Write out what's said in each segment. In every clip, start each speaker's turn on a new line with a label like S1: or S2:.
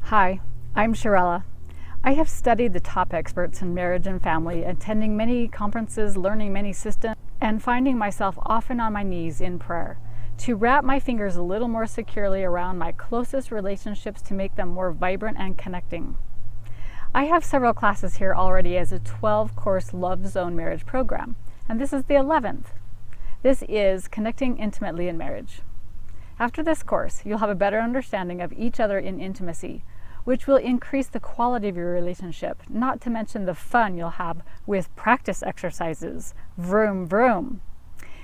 S1: Hi, I'm Shirella. I have studied the top experts in marriage and family, attending many conferences, learning many systems, and finding myself often on my knees in prayer to wrap my fingers a little more securely around my closest relationships to make them more vibrant and connecting. I have several classes here already as a 12-course Love Zone marriage program, and this is the 11th. This is Connecting Intimately in Marriage. After this course, you'll have a better understanding of each other in intimacy, which will increase the quality of your relationship, not to mention the fun you'll have with practice exercises. Vroom, vroom.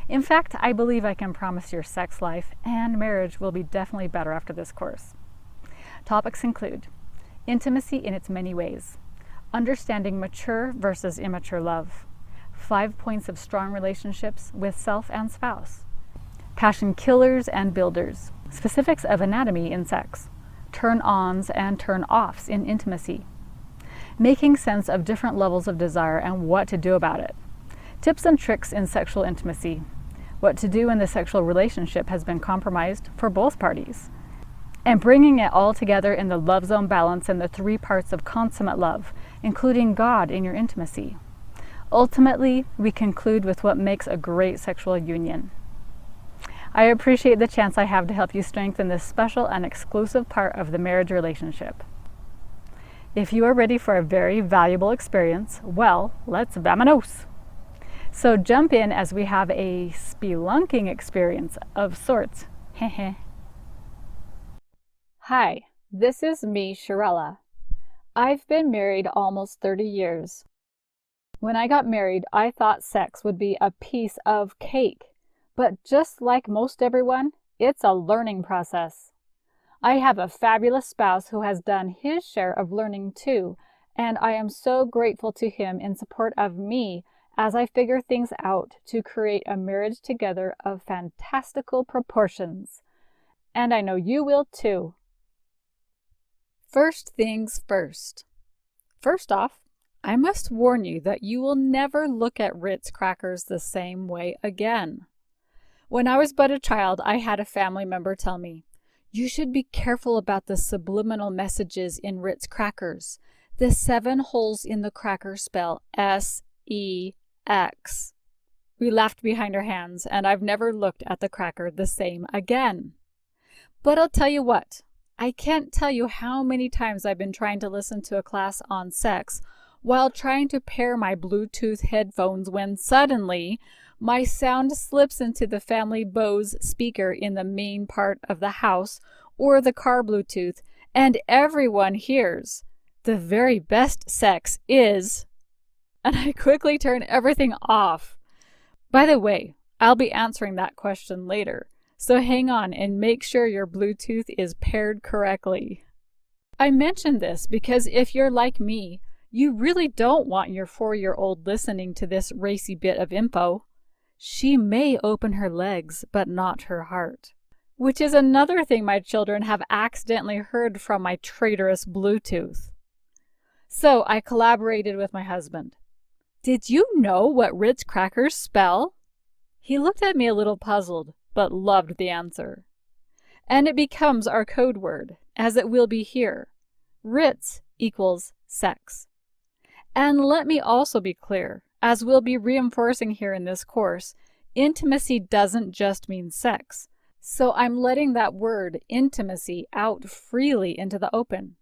S1: In fact, I believe I can promise your sex life and marriage will be definitely better after this course. Topics include intimacy in its many ways, understanding mature versus immature love, 5 points of strong relationships with self and spouse, passion killers and builders, specifics of anatomy in sex, turn-ons and turn-offs in intimacy, making sense of different levels of desire and what to do about it, tips and tricks in sexual intimacy, what to do when the sexual relationship has been compromised for both parties, and bringing it all together in the love zone balance and the 3 parts of consummate love, including God in your intimacy. Ultimately, we conclude with what makes a great sexual union. I appreciate the chance I have to help you strengthen this special and exclusive part of the marriage relationship. If you are ready for a very valuable experience, well, let's vamonos! So jump in as we have a spelunking experience of sorts. Hi, this is me, Shirella. I've been married almost 30 years. When I got married, I thought sex would be a piece of cake. But just like most everyone, it's a learning process. I have a fabulous spouse who has done his share of learning too, and I am so grateful to him in support of me as I figure things out to create a marriage together of fantastical proportions. And I know you will too. First things first. First off, I must warn you that you will never look at Ritz crackers the same way again. When I was but a child, I had a family member tell me, "You should be careful about the subliminal messages in Ritz crackers. The 7 holes in the cracker spell S-E-X. We laughed behind our hands, and I've never looked at the cracker the same again. But I'll tell you what, I can't tell you how many times I've been trying to listen to a class on sex while trying to pair my Bluetooth headphones when suddenly my sound slips into the family Bose speaker in the main part of the house or the car Bluetooth, and everyone hears, "The very best sex is," and I quickly turn everything off. By the way, I'll be answering that question later, so hang on and make sure your Bluetooth is paired correctly. I mention this because if you're like me, you really don't want your 4-year-old listening to this racy bit of info. She may open her legs, but not her heart. Which is another thing my children have accidentally heard from my traitorous Bluetooth. So I collaborated with my husband. "Did you know what Ritz crackers spell?" He looked at me a little puzzled, but loved the answer. And it becomes our code word, as it will be here. Ritz equals sex. And let me also be clear, as we'll be reinforcing here in this course, intimacy doesn't just mean sex. So I'm letting that word intimacy out freely into the open.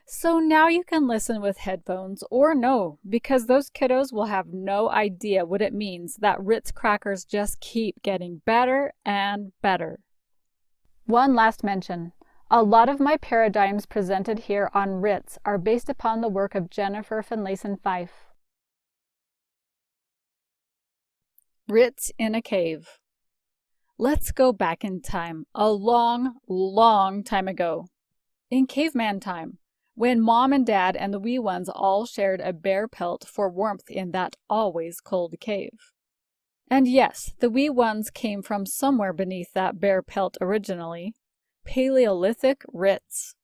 S1: So now you can listen with headphones or no, because those kiddos will have no idea what it means that Ritz crackers just keep getting better and better. One last mention. A lot of my paradigms presented here on Ritz are based upon the work of Jennifer Finlayson-Fife. Ritz in a cave. Let's go back in time, a long, long time ago. In caveman time, when Mom and Dad and the wee ones all shared a bear pelt for warmth in that always cold cave. And yes, the wee ones came from somewhere beneath that bear pelt originally. Paleolithic Ritz.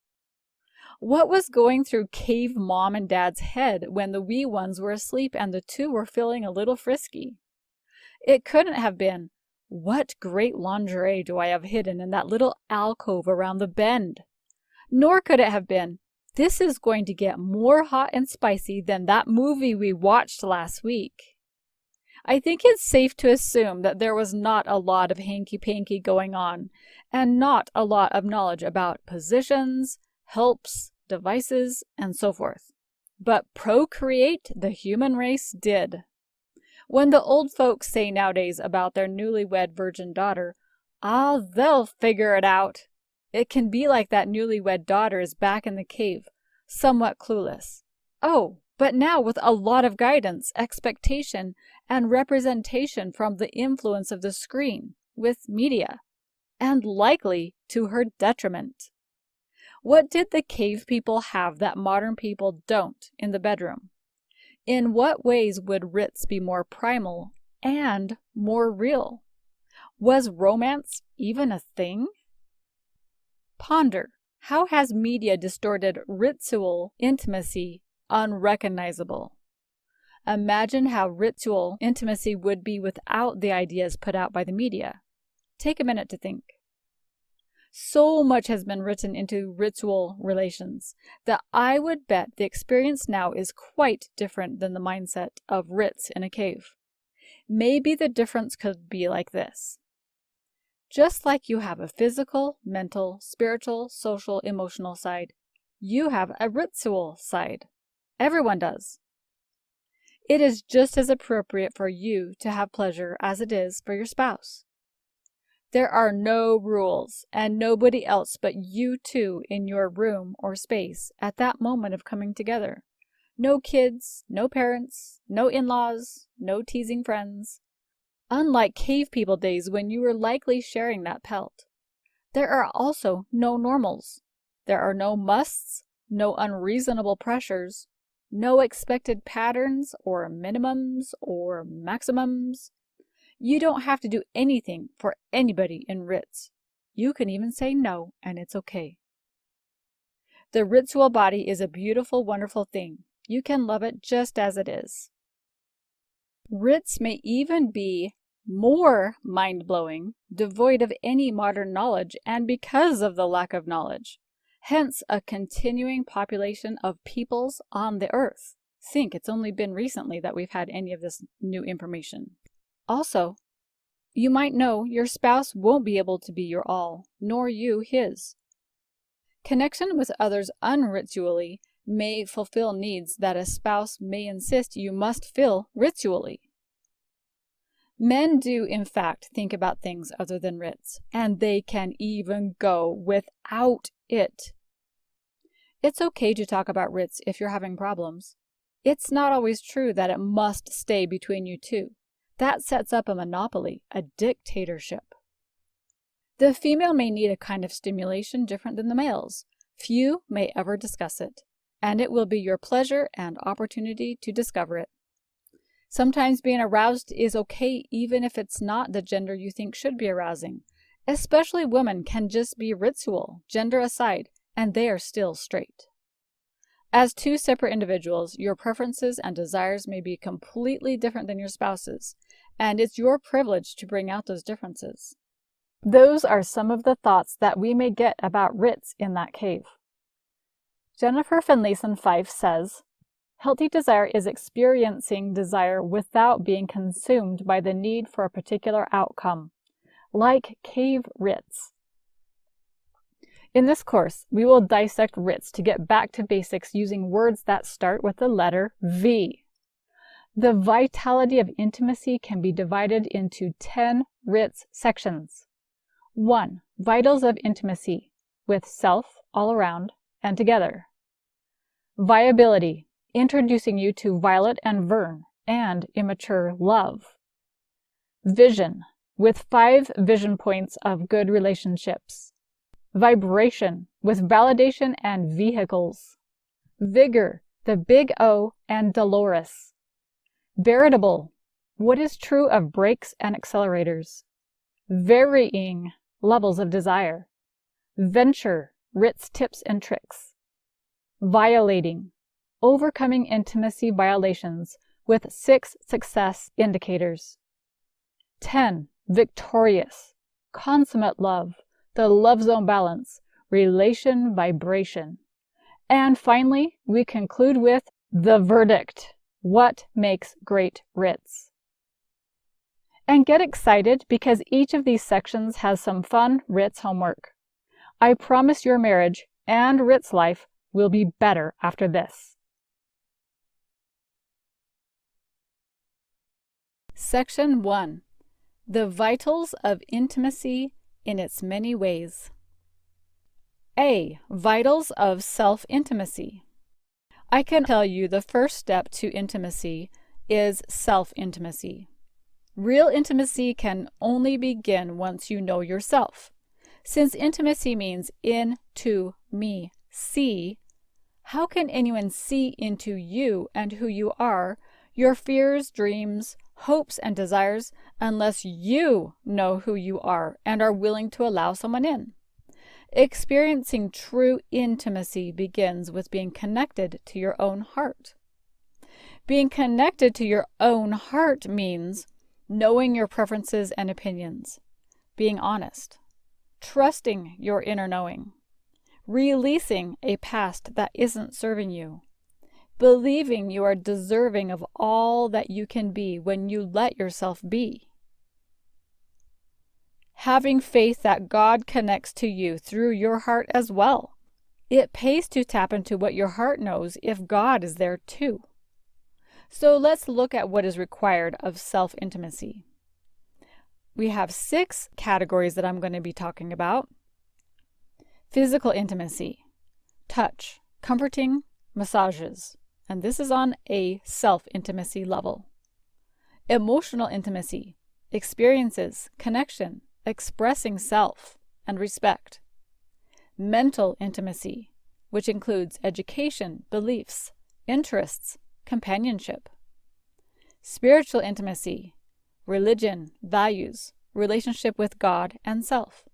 S1: What was going through cave Mom and Dad's head when the wee ones were asleep and the 2 were feeling a little frisky? It couldn't have been, "What great lingerie do I have hidden in that little alcove around the bend?" Nor could it have been, "This is going to get more hot and spicy than that movie we watched last week." I think it's safe to assume that there was not a lot of hanky-panky going on, and not a lot of knowledge about positions, helps, devices, and so forth. But procreate the human race did. When the old folks say nowadays about their newlywed virgin daughter, "Ah, they'll figure it out," it can be like that newlywed daughter is back in the cave, somewhat clueless. Oh, but now with a lot of guidance, expectation, and representation from the influence of the screen, with media, and likely to her detriment. What did the cave people have that modern people don't in the bedroom? In what ways would writs be more primal and more real? Was romance even a thing? Ponder, how has media distorted ritzual intimacy unrecognizable? Imagine how ritual intimacy would be without the ideas put out by the media. Take a minute to think. So much has been written into ritual relations that I would bet the experience now is quite different than the mindset of writs in a cave. Maybe the difference could be like this. Just like you have a physical, mental, spiritual, social, emotional side, you have a ritzual side. Everyone does. It is just as appropriate for you to have pleasure as it is for your spouse. There are no rules, and nobody else but you two in your room or space at that moment of coming together. No kids, no parents, no in-laws, no teasing friends. Unlike cave people days when you were likely sharing that pelt. There are also no normals. There are no musts, no unreasonable pressures, no expected patterns or minimums or maximums. You don't have to do anything for anybody in writs. You can even say no, and it's okay. The ritual body is a beautiful, wonderful thing. You can love it just as it is. Writs may even be more mind-blowing, devoid of any modern knowledge, and because of the lack of knowledge. Hence, a continuing population of peoples on the earth. Think, it's only been recently that we've had any of this new information. Also, you might know your spouse won't be able to be your all, nor you his. Connection with others unritually may fulfill needs that a spouse may insist you must fill ritually. Men do, in fact, think about things other than writs, and they can even go without it. It's okay to talk about writs if you're having problems. It's not always true that it must stay between you two. That sets up a monopoly, a dictatorship. The female may need a kind of stimulation different than the male's. Few may ever discuss it, and it will be your pleasure and opportunity to discover it. Sometimes being aroused is okay even if it's not the gender you think should be arousing. Especially women can just be ritual, gender aside, and they are still straight. As two separate individuals, your preferences and desires may be completely different than your spouse's, and it's your privilege to bring out those differences. Those are some of the thoughts that we may get about writs in that cave. Jennifer Finlayson Fife says, "Healthy desire is experiencing desire without being consumed by the need for a particular outcome, like cave writs." In this course, we will dissect writs to get back to basics using words that start with the letter V. The vitality of intimacy can be divided into 10 writs sections. 1. Vitals of intimacy, with self, all around, and together. Viability, introducing you to Violet and Vern, and immature love. Vision, with 5 vision points of good relationships. Vibration, with validation and vehicles. Vigor, the big O and Dolores. Veritable, what is true of brakes and accelerators. Varying levels of desire. Venture, writs, tips, and tricks. Violating, overcoming intimacy violations with 6 success indicators. 10. Victorious, consummate love, the love zone balance, relation vibration. And finally, we conclude with the verdict. What makes great writs? And get excited because each of these sections has some fun writs homework. I promise your marriage and writs life will be better after this. Section 1. The vitals of intimacy in its many ways. A. Vitals of self-intimacy. I can tell you the first step to intimacy is self-intimacy. Real intimacy can only begin once you know yourself. Since intimacy means into me, see, how can anyone see into you and who you are, your fears, dreams, hopes, and desires, unless you know who you are and are willing to allow someone in? Experiencing true intimacy begins with being connected to your own heart. Being connected to your own heart means knowing your preferences and opinions, being honest, trusting your inner knowing, releasing a past that isn't serving you, believing you are deserving of all that you can be when you let yourself be. Having faith that God connects to you through your heart as well. It pays to tap into what your heart knows if God is there too. So let's look at what is required of self-intimacy. We have 6 categories that I'm going to be talking about. Physical intimacy, touch, comforting, massages, and this is on a self-intimacy level. Emotional intimacy, experiences, connection, expressing self and respect. Mental intimacy, which includes education, beliefs, interests, companionship. Spiritual intimacy, religion, values, relationship with God and self.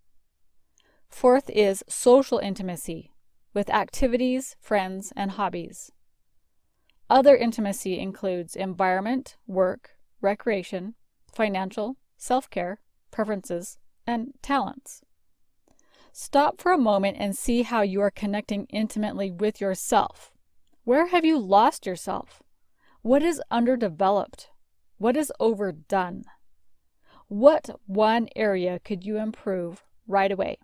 S1: 4th is social intimacy, with activities, friends, and hobbies. Other intimacy includes environment, work, recreation, financial, self-care, preferences, and talents. Stop for a moment and see how you are connecting intimately with yourself. Where have you lost yourself? What is underdeveloped? What is overdone? What one area could you improve right away?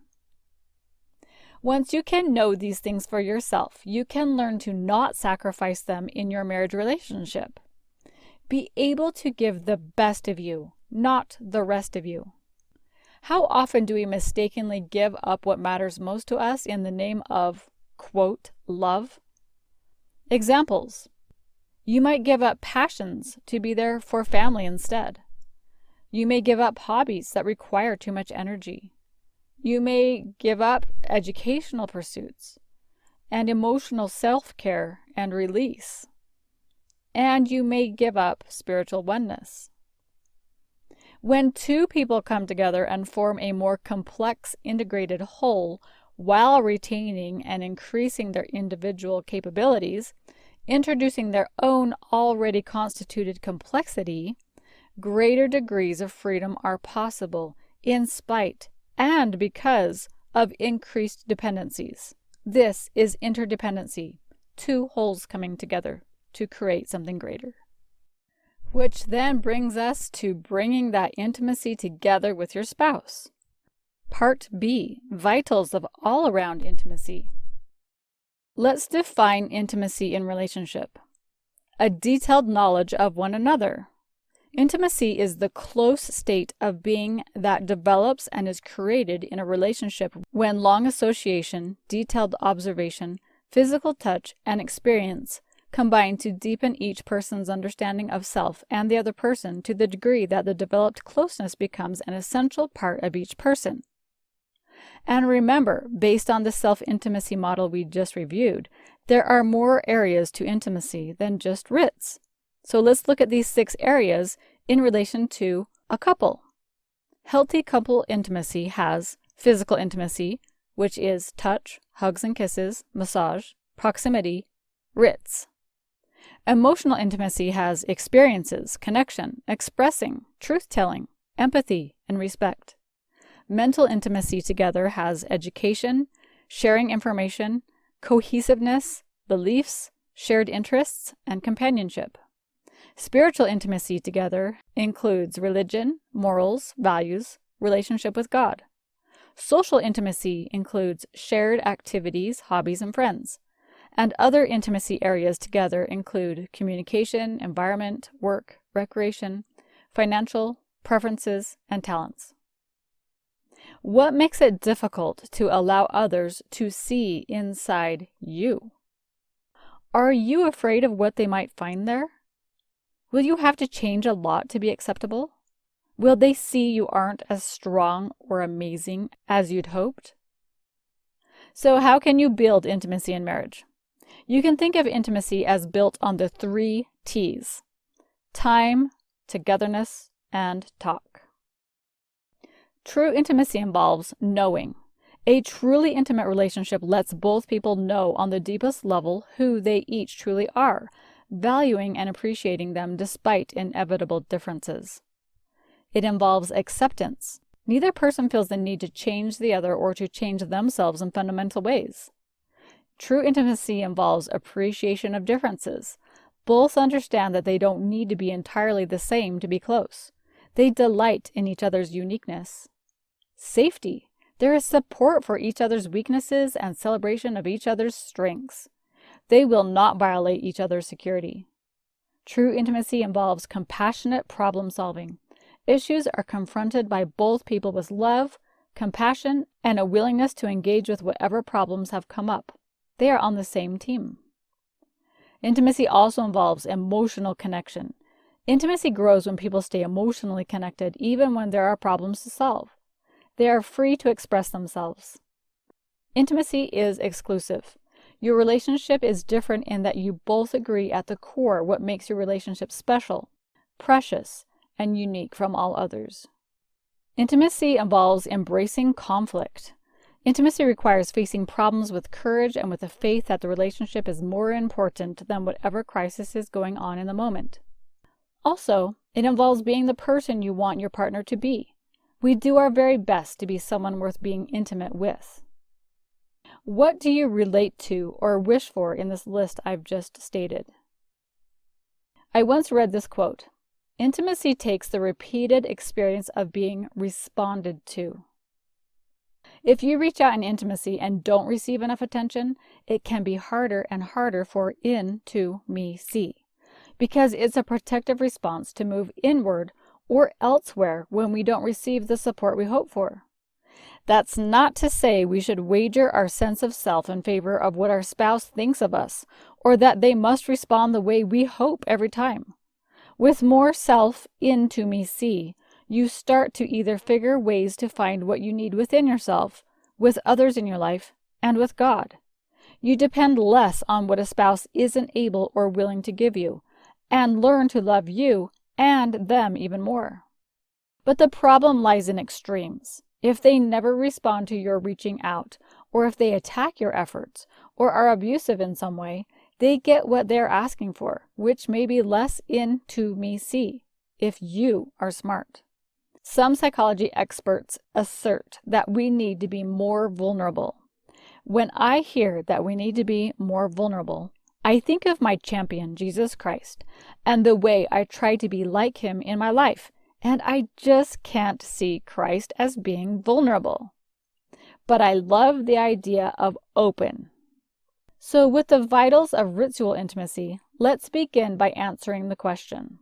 S1: Once you can know these things for yourself, you can learn to not sacrifice them in your marriage relationship. Be able to give the best of you, not the rest of you. How often do we mistakenly give up what matters most to us in the name of, quote, love? Examples. You might give up passions to be there for family instead. You may give up hobbies that require too much energy. You may give up educational pursuits and emotional self-care and release. And you may give up spiritual oneness. When 2 people come together and form a more complex, integrated whole while retaining and increasing their individual capabilities, introducing their own already constituted complexity, greater degrees of freedom are possible in spite and because of increased dependencies. This is interdependency, 2 wholes coming together to create something greater. Which then brings us to bringing that intimacy together with your spouse. Part B, vitals of all-around intimacy. Let's define intimacy in relationship. A detailed knowledge of one another. Intimacy is the close state of being that develops and is created in a relationship when long association, detailed observation, physical touch, and experience combine to deepen each person's understanding of self and the other person to the degree that the developed closeness becomes an essential part of each person. And remember, based on the self-intimacy model we just reviewed, there are more areas to intimacy than just writs. So let's look at these 6 areas in relation to a couple. Healthy couple intimacy has physical intimacy, which is touch, hugs and kisses, massage, proximity, writs. Emotional intimacy has experiences, connection, expressing, truth-telling, empathy, and respect. Mental intimacy together has education, sharing information, cohesiveness, beliefs, shared interests, and companionship. Spiritual intimacy together includes religion, morals, values, relationship with God. Social intimacy includes shared activities, hobbies, and friends. And other intimacy areas together include communication, environment, work, recreation, financial, preferences, and talents. What makes it difficult to allow others to see inside you? Are you afraid of what they might find there? Will you have to change a lot to be acceptable? Will they see you aren't as strong or amazing as you'd hoped? So how can you build intimacy in marriage? You can think of intimacy as built on the 3 T's: time, togetherness, and talk. True intimacy involves knowing. A truly intimate relationship lets both people know on the deepest level who they each truly are, valuing and appreciating them despite inevitable differences. It involves acceptance. Neither person feels the need to change the other or to change themselves in fundamental ways. True intimacy involves appreciation of differences. Both understand that they don't need to be entirely the same to be close. They delight in each other's uniqueness. Safety. There is support for each other's weaknesses and celebration of each other's strengths. They will not violate each other's security. True intimacy involves compassionate problem solving. Issues are confronted by both people with love, compassion, and a willingness to engage with whatever problems have come up. They are on the same team. Intimacy also involves emotional connection. Intimacy grows when people stay emotionally connected, even when there are problems to solve. They are free to express themselves. Intimacy is exclusive. Your relationship is different in that you both agree at the core what makes your relationship special, precious, and unique from all others. Intimacy involves embracing conflict. Intimacy requires facing problems with courage and with a faith that the relationship is more important than whatever crisis is going on in the moment. Also, it involves being the person you want your partner to be. We do our very best to be someone worth being intimate with. What do you relate to or wish for in this list I've just stated? I once read this quote: "Intimacy takes the repeated experience of being responded to." If you reach out in intimacy and don't receive enough attention, it can be harder and harder for in-to-me-see, because it's a protective response to move inward or elsewhere when we don't receive the support we hope for. That's not to say we should wager our sense of self in favor of what our spouse thinks of us, or that they must respond the way we hope every time. With more self in-to-me-see, you start to either figure ways to find what you need within yourself, with others in your life, and with God. You depend less on what a spouse isn't able or willing to give you, and learn to love you and them even more. But the problem lies in extremes. If they never respond to your reaching out, or if they attack your efforts, or are abusive in some way, they get what they're asking for, which may be less in-to-me-see, if you are smart. Some psychology experts assert that we need to be more vulnerable. When I hear that we need to be more vulnerable, I think of my champion, Jesus Christ, and the way I try to be like him in my life, and I just can't see Christ as being vulnerable. But I love the idea of open. So with the vitals of ritzual intimacy, let's begin by answering the question: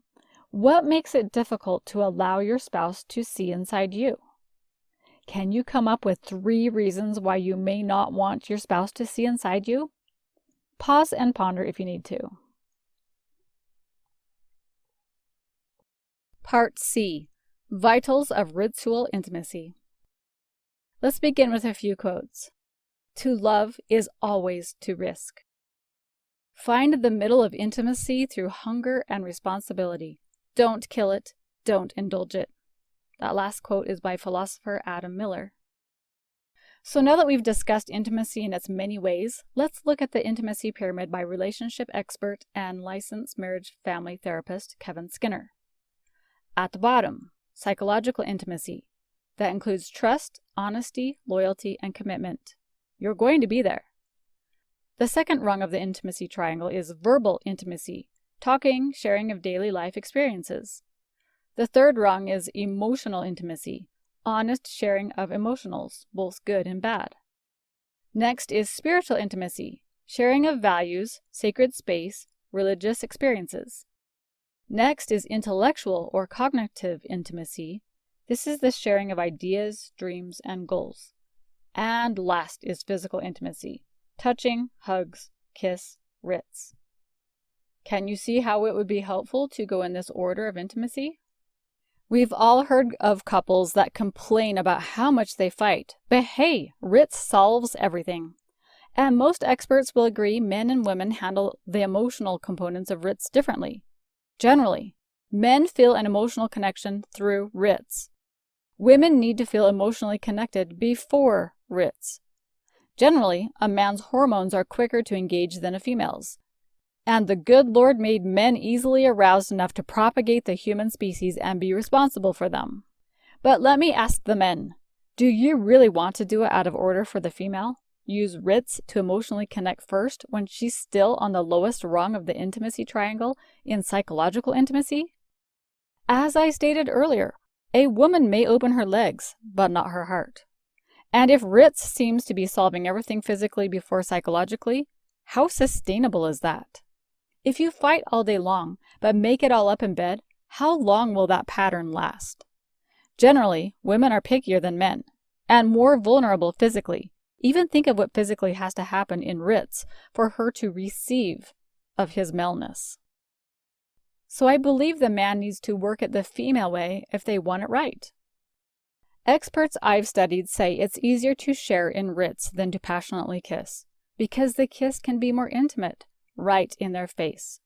S1: what makes it difficult to allow your spouse to see inside you? Can you come up with 3 reasons why you may not want your spouse to see inside you? Pause and ponder if you need to. Part C. Vitals of Ritzual Intimacy. Let's begin with a few quotes. To love is always to risk. Find the middle of intimacy through hunger and responsibility. Don't kill it. Don't indulge it. That last quote is by philosopher Adam Miller. So now that we've discussed intimacy in its many ways, let's look at the intimacy pyramid by relationship expert and licensed marriage family therapist Kevin Skinner. At the bottom, psychological intimacy. That includes trust, honesty, loyalty, and commitment. You're going to be there. The second rung of the intimacy triangle is verbal intimacy, talking, sharing of daily life experiences. The third rung is emotional intimacy, honest sharing of emotionals, both good and bad. Next is spiritual intimacy, sharing of values, sacred space, religious experiences. Next is intellectual or cognitive intimacy. This is the sharing of ideas, dreams, and goals. And last is physical intimacy, touching, hugs, kiss, ritz. Can you see how it would be helpful to go in this order of intimacy? We've all heard of couples that complain about how much they fight, but hey, ritz solves everything. And most experts will agree men and women handle the emotional components of ritz differently. Generally, men feel an emotional connection through ritz. Women need to feel emotionally connected before ritz. Generally, a man's hormones are quicker to engage than a female's. And the good Lord made men easily aroused enough to propagate the human species and be responsible for them. But let me ask the men, do you really want to do it out of order for the female? Use ritz to emotionally connect first when she's still on the lowest rung of the intimacy triangle in psychological intimacy? As I stated earlier, a woman may open her legs, but not her heart. And if ritz seems to be solving everything physically before psychologically, how sustainable is that? If you fight all day long, but make it all up in bed, how long will that pattern last? Generally, women are pickier than men, and more vulnerable physically. Even think of what physically has to happen in ritz for her to receive of his maleness. So I believe the man needs to work it the female way if they want it right. Experts I've studied say it's easier to share in ritz than to passionately kiss, because the kiss can be more intimate, right in their face.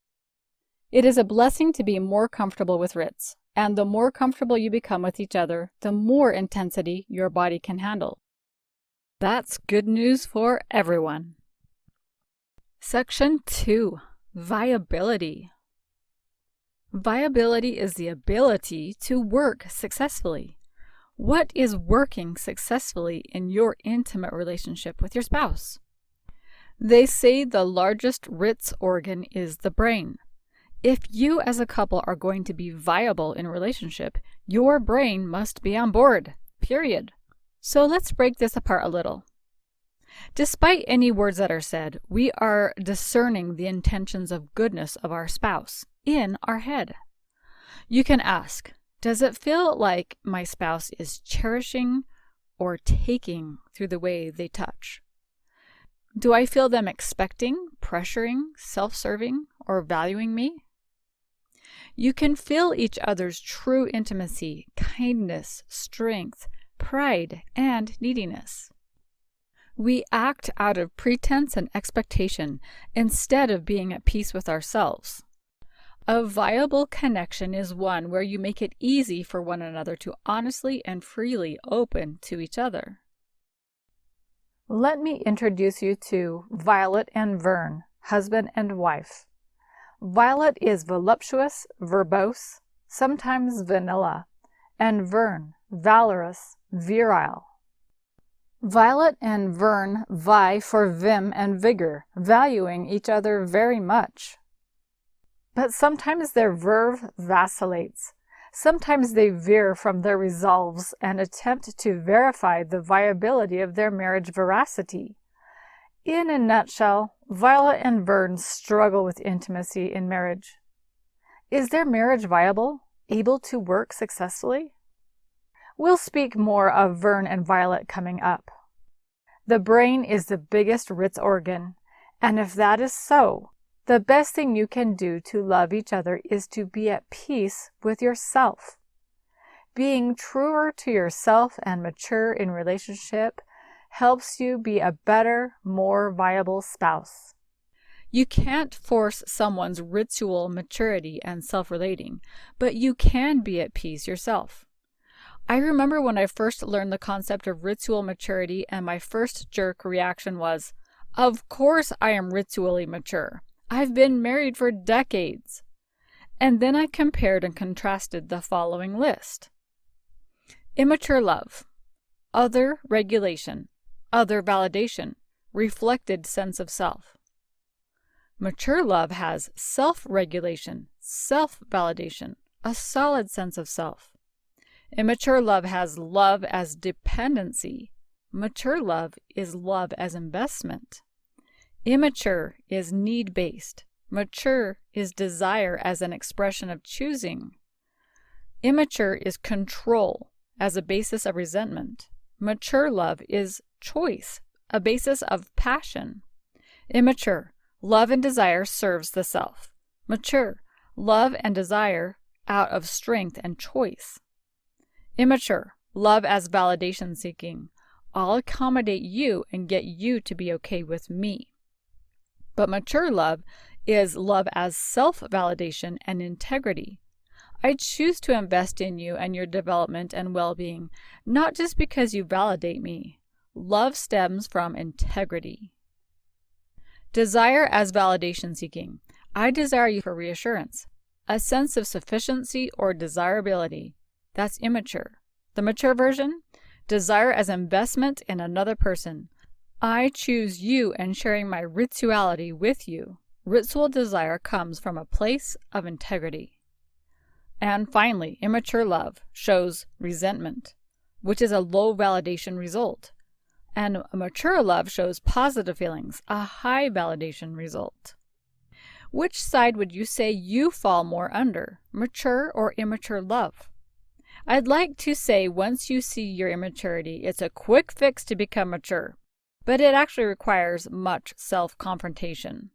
S1: It is a blessing to be more comfortable with ritz, and the more comfortable you become with each other, the more intensity your body can handle. That's good news for everyone. Section 2. Viability. Viability is the ability to work successfully. What is working successfully in your intimate relationship with your spouse? They say the largest ritz organ is the brain. If you as a couple are going to be viable in a relationship, your brain must be on board, period. So let's break this apart a little. Despite any words that are said, we are discerning the intentions of goodness of our spouse in our head. You can ask, does it feel like my spouse is cherishing or taking through the way they touch? Do I feel them expecting, pressuring, self-serving, or valuing me? You can feel each other's true intimacy, kindness, strength, pride, and neediness. We act out of pretense and expectation instead of being at peace with ourselves. A viable connection is one where you make it easy for one another to honestly and freely open to each other. Let me introduce you to Violet and Vern, husband and wife. Violet is voluptuous, verbose, sometimes vanilla, and Vern, valorous, virile. Violet and Vern vie for vim and vigor, valuing each other very much. But sometimes their verve vacillates. Sometimes they veer from their resolves and attempt to verify the viability of their marriage veracity. In a nutshell, Violet and Vern struggle with intimacy in marriage. Is their marriage viable, able to work successfully? We'll speak more of Vern and Violet coming up. The brain is the biggest ritz organ, and if that is so, the best thing you can do to love each other is to be at peace with yourself. Being truer to yourself and mature in relationship helps you be a better, more viable spouse. You can't force someone's ritual maturity and self-relating, but you can be at peace yourself. I remember when I first learned the concept of ritual maturity, and my first jerk reaction was, "Of course I am ritually mature. I've been married for decades." And then I compared and contrasted the following list. Immature love, other regulation, other validation, reflected sense of self. Mature love has self-regulation, self-validation, a solid sense of self. Immature love has love as dependency. Mature love is love as investment. Immature is need-based. Mature is desire as an expression of choosing. Immature is control as a basis of resentment. Mature love is choice, a basis of passion. Immature, love and desire serves the self. Mature, love and desire out of strength and choice. Immature, love as validation seeking. I'll accommodate you and get you to be okay with me. But mature love is love as self-validation and integrity. I choose to invest in you and your development and well-being, not just because you validate me. Love stems from integrity. Desire as validation seeking. I desire you for reassurance, a sense of sufficiency or desirability. That's immature. The mature version? Desire as investment in another person. I choose you and sharing my ritzuality with you. Ritzual desire comes from a place of integrity. And finally, immature love shows resentment, which is a low validation result. And a mature love shows positive feelings, a high validation result. Which side would you say you fall more under, mature or immature love? I'd like to say once you see your immaturity, it's a quick fix to become mature, but it actually requires much self-confrontation.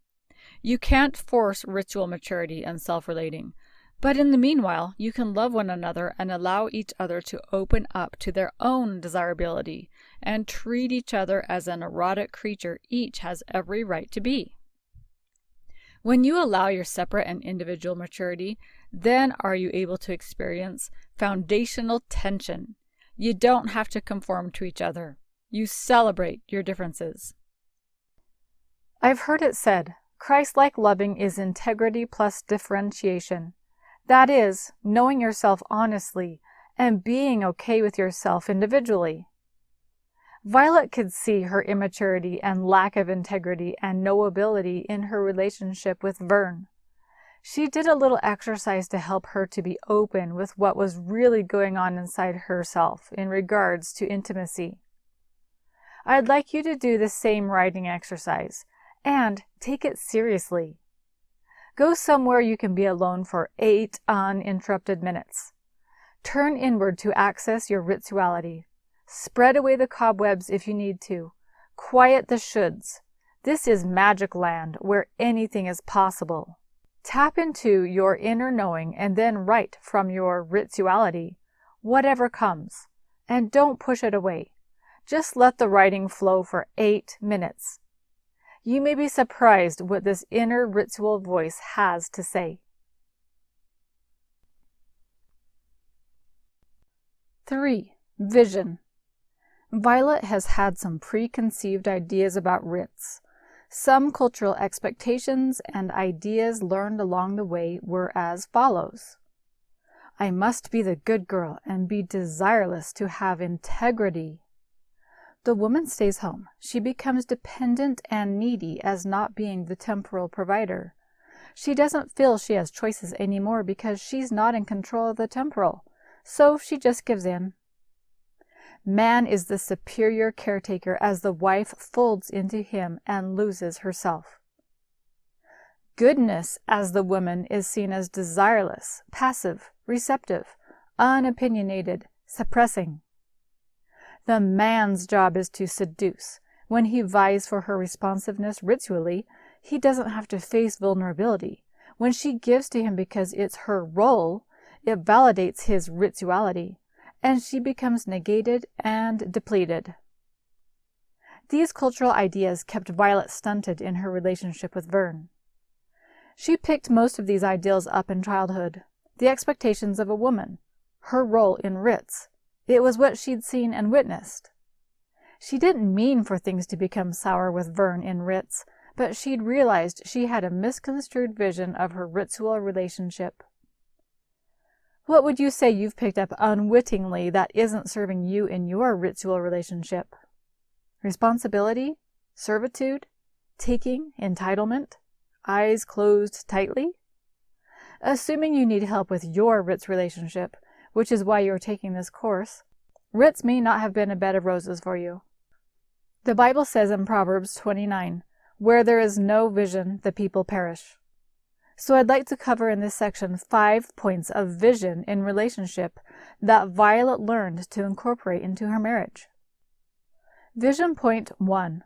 S1: You can't force ritual maturity and self-relating, but in the meanwhile, you can love one another and allow each other to open up to their own desirability and treat each other as an erotic creature each has every right to be. When you allow your separate and individual maturity, then are you able to experience foundational tension. You don't have to conform to each other. You celebrate your differences. I've heard it said, Christ-like loving is integrity plus differentiation. That is, knowing yourself honestly and being okay with yourself individually. Violet could see her immaturity and lack of integrity and knowability in her relationship with Vern. She did a little exercise to help her to be open with what was really going on inside herself in regards to intimacy. I'd like you to do the same writing exercise and take it seriously. Go somewhere you can be alone for 8 uninterrupted minutes. Turn inward to access your ritzuality. Spread away the cobwebs if you need to. Quiet the shoulds. This is magic land where anything is possible. Tap into your inner knowing and then write from your ritzuality, whatever comes. And don't push it away. Just let the writing flow for 8 minutes. You may be surprised what this inner ritual voice has to say. 3. Vision. Violet has had some preconceived ideas about writs. Some cultural expectations and ideas learned along the way were as follows. I must be the good girl and be desireless to have integrity. The woman stays home. She becomes dependent and needy as not being the temporal provider. She doesn't feel she has choices anymore because she's not in control of the temporal, so she just gives in. Man is the superior caretaker as the wife folds into him and loses herself. Goodness as the woman is seen as desireless, passive, receptive, unopinionated, suppressing. The man's job is to seduce. When he vies for her responsiveness ritually, he doesn't have to face vulnerability. When she gives to him because it's her role, it validates his rituality, and she becomes negated and depleted. These cultural ideas kept Violet stunted in her relationship with Vern. She picked most of these ideals up in childhood. The expectations of a woman, her role in writs. It was what she'd seen and witnessed. She didn't mean for things to become sour with Vern in writs, but she'd realized she had a misconstrued vision of her ritual relationship. What would you say you've picked up unwittingly that isn't serving you in your ritual relationship? Responsibility? servitude, taking, entitlement, eyes closed tightly? Assuming you need help with your Ritz relationship, which is why you're taking this course, Ritz may not have been a bed of roses for you. The Bible says in Proverbs 29, "Where there is no vision, the people perish." So I'd like to cover in this section 5 points of vision in relationship that Violet learned to incorporate into her marriage. Vision point 1.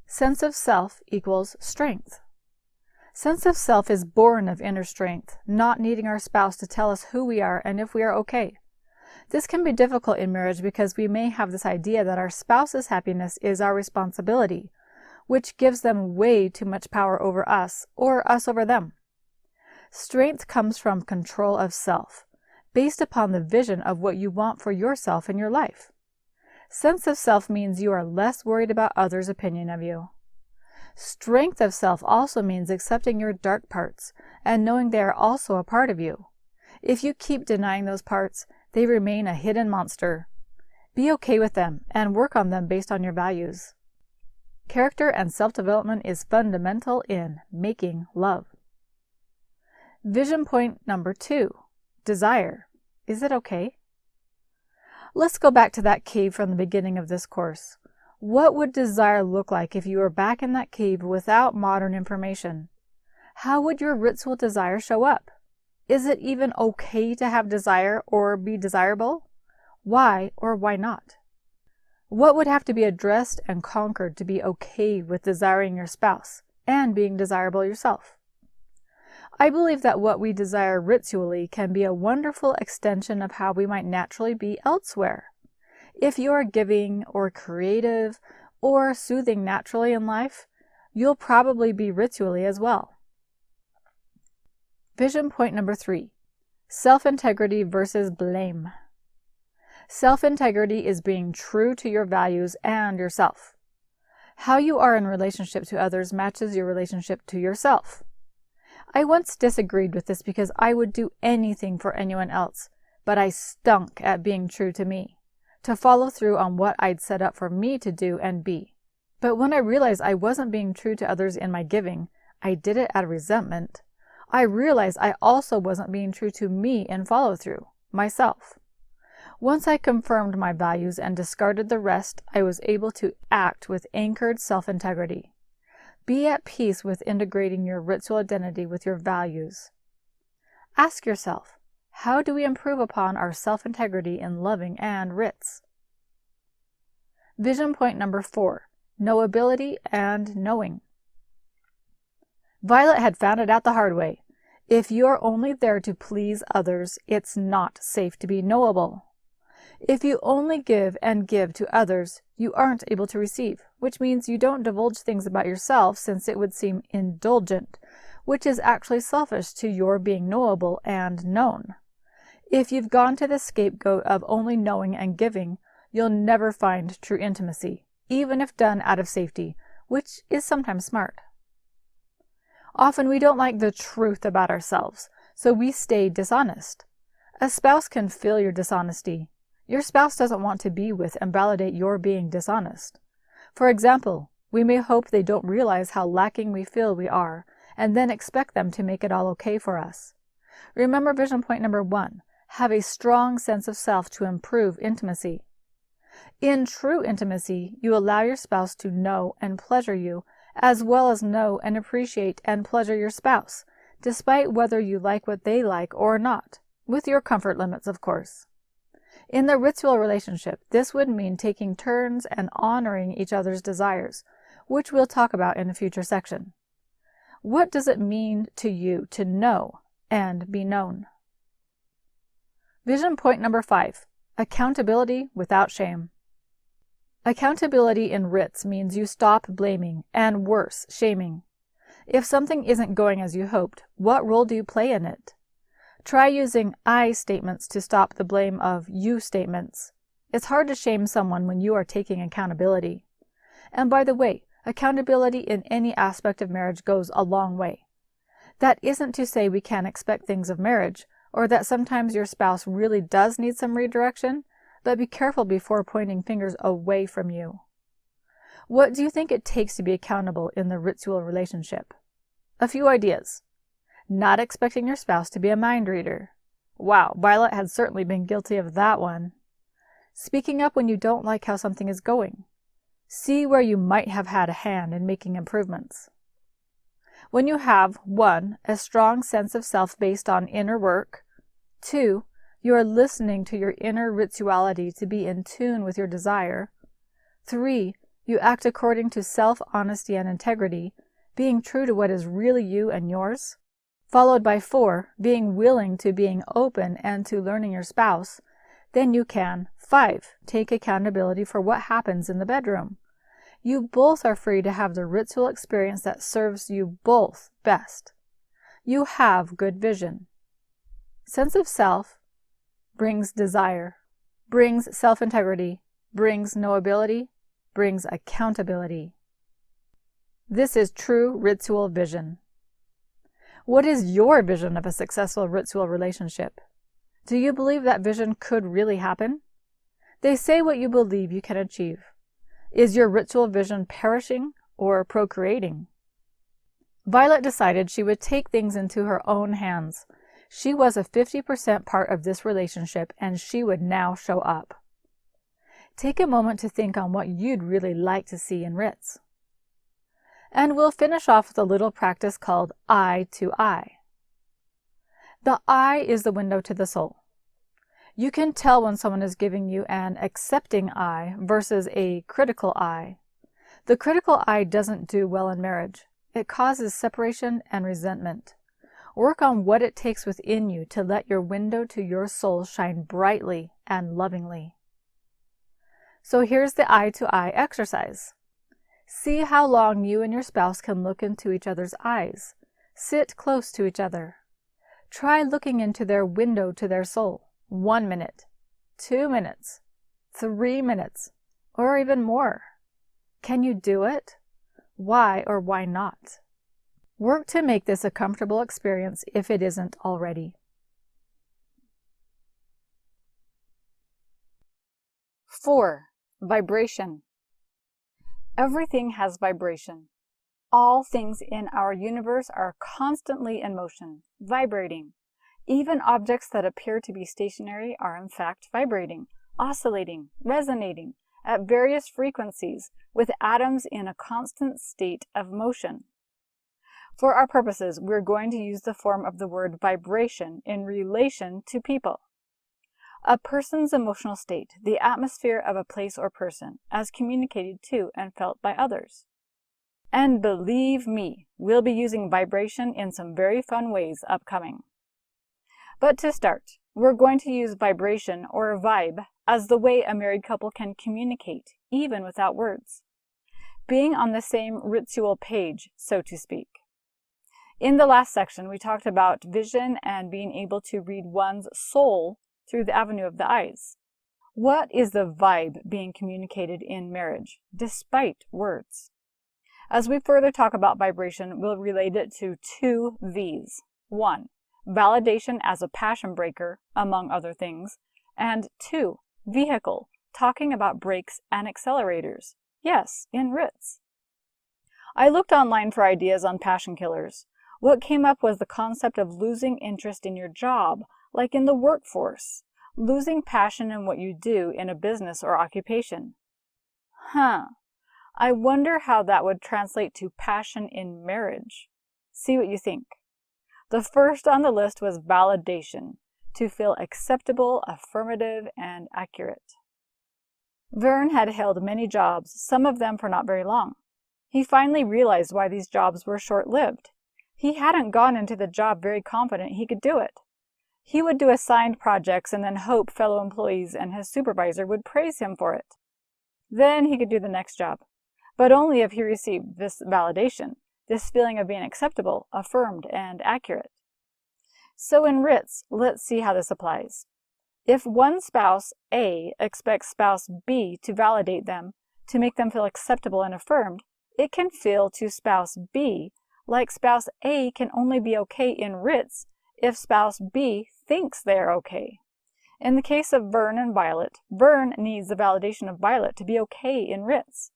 S1: Sense of self equals strength. Sense of self is born of inner strength, not needing our spouse to tell us who we are and if we are okay. This can be difficult in marriage because we may have this idea that our spouse's happiness is our responsibility, which gives them way too much power over us or us over them. Strength comes from control of self, based upon the vision of what you want for yourself in your life. Sense of self means you are less worried about others' opinion of you. Strength of self also means accepting your dark parts and knowing they are also a part of you. If you keep denying those parts, they remain a hidden monster. Be okay with them and work on them based on your values. Character and self-development is fundamental in making love. Vision point number 2. Desire. Is it okay? Let's go back to that cave from the beginning of this course. What would desire look like if you were back in that cave without modern information? How would your ritzual desire show up? Is it even okay to have desire or be desirable? Why or why not? What would have to be addressed and conquered to be okay with desiring your spouse and being desirable yourself? I believe that what we desire ritually can be a wonderful extension of how we might naturally be elsewhere. If you are giving or creative or soothing naturally in life, you'll probably be ritually as well. Vision point number 3. Self-integrity versus blame. Self-integrity is being true to your values and yourself. How you are in relationship to others matches your relationship to yourself. I once disagreed with this because I would do anything for anyone else, but I stunk at being true to me, to follow through on what I'd set up for me to do and be. But when I realized I wasn't being true to others in my giving, I did it out of resentment. I realized I also wasn't being true to me in follow-through, myself. Once I confirmed my values and discarded the rest, I was able to act with anchored self-integrity. Be at peace with integrating your ritual identity with your values. Ask yourself, how do we improve upon our self-integrity in loving and Ritz? Vision point number 4, knowability and knowing. Violet had found it out the hard way. If you're only there to please others, it's not safe to be knowable. If you only give and give to others, you aren't able to receive, which means you don't divulge things about yourself since it would seem indulgent, which is actually selfish to your being knowable and known. If you've gone to the scapegoat of only knowing and giving, you'll never find true intimacy, even if done out of safety, which is sometimes smart. Often we don't like the truth about ourselves, so we stay dishonest. A spouse can feel your dishonesty. Your spouse doesn't want to be with and validate your being dishonest. For example, we may hope they don't realize how lacking we feel we are, and then expect them to make it all okay for us. Remember vision point number 1, have a strong sense of self to improve intimacy. In true intimacy, you allow your spouse to know and pleasure you, as well as know and appreciate and pleasure your spouse, despite whether you like what they like or not, with your comfort limits, of course. In the ritual relationship, this would mean taking turns and honoring each other's desires, which we'll talk about in a future section. What does it mean to you to know and be known? Vision point number 5, accountability without shame. Accountability in Ritz means you stop blaming and, worse, shaming. If something isn't going as you hoped, what role do you play in it? Try using I statements to stop the blame of you statements. It's hard to shame someone when you are taking accountability. And by the way, accountability in any aspect of marriage goes a long way. That isn't to say we can't expect things of marriage, or that sometimes your spouse really does need some redirection, but be careful before pointing fingers away from you. What do you think it takes to be accountable in the ritzual relationship? A few ideas. Not expecting your spouse to be a mind reader. Wow, Violet had certainly been guilty of that one. Speaking up when you don't like how something is going. See where you might have had a hand in making improvements. When you have 1. A strong sense of self based on inner work. 2. You are listening to your inner ritzuality to be in tune with your desire. 3. You act according to self-honesty and integrity, being true to what is really you and yours. Followed by 4. Being willing to being open and to learning your spouse. Then you can 5. Take accountability for what happens in the bedroom. You both are free to have the ritual experience that serves you both best. You have good vision. Sense of self brings desire, brings self-integrity, brings knowability, brings accountability. This is true ritual vision. What is your vision of a successful ritual relationship? Do you believe that vision could really happen? They say what you believe you can achieve. Is your ritual vision perishing or procreating? Violet decided she would take things into her own hands. She was a 50% part of this relationship, and she would now show up. Take a moment to think on what you'd really like to see in Ritz. And we'll finish off with a little practice called eye to eye. The eye is the window to the soul. You can tell when someone is giving you an accepting eye versus a critical eye. The critical eye doesn't do well in marriage. It causes separation and resentment. Work on what it takes within you to let your window to your soul shine brightly and lovingly. So here's the eye-to-eye exercise. See how long you and your spouse can look into each other's eyes. Sit close to each other. Try looking into their window to their soul. 1 minute, 2 minutes, 3 minutes, or even more. Can you do it? Why or why not? Work to make this a comfortable experience if it isn't already. 4. Vibration. Everything has vibration. All things in our universe are constantly in motion, vibrating. Even objects that appear to be stationary are in fact vibrating, oscillating, resonating at various frequencies with atoms in a constant state of motion. For our purposes, we're going to use the form of the word vibration in relation to people. A person's emotional state, the atmosphere of a place or person, as communicated to and felt by others. And believe me, we'll be using vibration in some very fun ways upcoming. But to start, we're going to use vibration or vibe as the way a married couple can communicate, even without words. Being on the same ritzual page, so to speak. In the last section, we talked about vision and being able to read one's soul through the avenue of the eyes. What is the vibe being communicated in marriage, despite words? As we further talk about vibration, we'll relate it to 2 V's. 1. Validation as a passion breaker, among other things. And 2. Vehicle, talking about brakes and accelerators. Yes, in Ritz. I looked online for ideas on passion killers. What came up was the concept of losing interest in your job, like in the workforce. Losing passion in what you do in a business or occupation. I wonder how that would translate to passion in marriage. See what you think. The first on the list was validation, to feel acceptable, affirmative, and accurate. Vern had held many jobs, some of them for not very long. He finally realized why these jobs were short-lived. He hadn't gone into the job very confident he could do it. He would do assigned projects and then hope fellow employees and his supervisor would praise him for it. Then he could do the next job, but only if he received this validation, this feeling of being acceptable, affirmed, and accurate. So in Ritz, let's see how this applies. If one spouse A expects spouse B to validate them, to make them feel acceptable and affirmed, it can feel to spouse B like spouse A can only be okay in Ritz if spouse B thinks they are okay. In the case of Vern and Violet, Vern needs the validation of Violet to be okay in Ritz.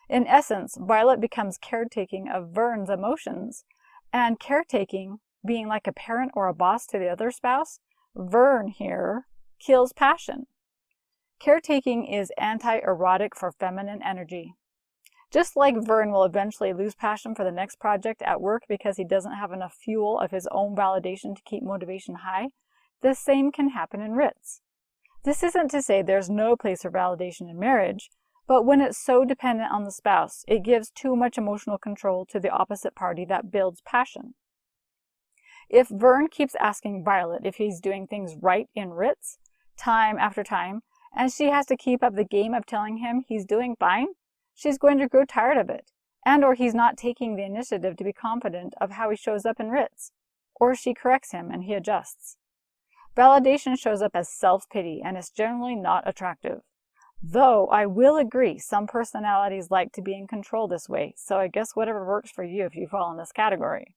S1: In essence, Violet becomes caretaking of Vern's emotions, and caretaking, being like a parent or a boss to the other spouse, Vern here kills passion. Caretaking is anti-erotic for feminine energy. Just like Vern will eventually lose passion for the next project at work because he doesn't have enough fuel of his own validation to keep motivation high, the same can happen in Ritz. This isn't to say there's no place for validation in marriage, but when it's so dependent on the spouse, it gives too much emotional control to the opposite party that builds passion. If Vern keeps asking Violet if he's doing things right in Ritz, time after time, and she has to keep up the game of telling him he's doing fine, she's going to grow tired of it, or he's not taking the initiative to be confident of how he shows up in Ritz, or she corrects him and he adjusts. Validation shows up as self-pity and is generally not attractive. Though I will agree some personalities like to be in control this way, so I guess whatever works for you if you fall in this category.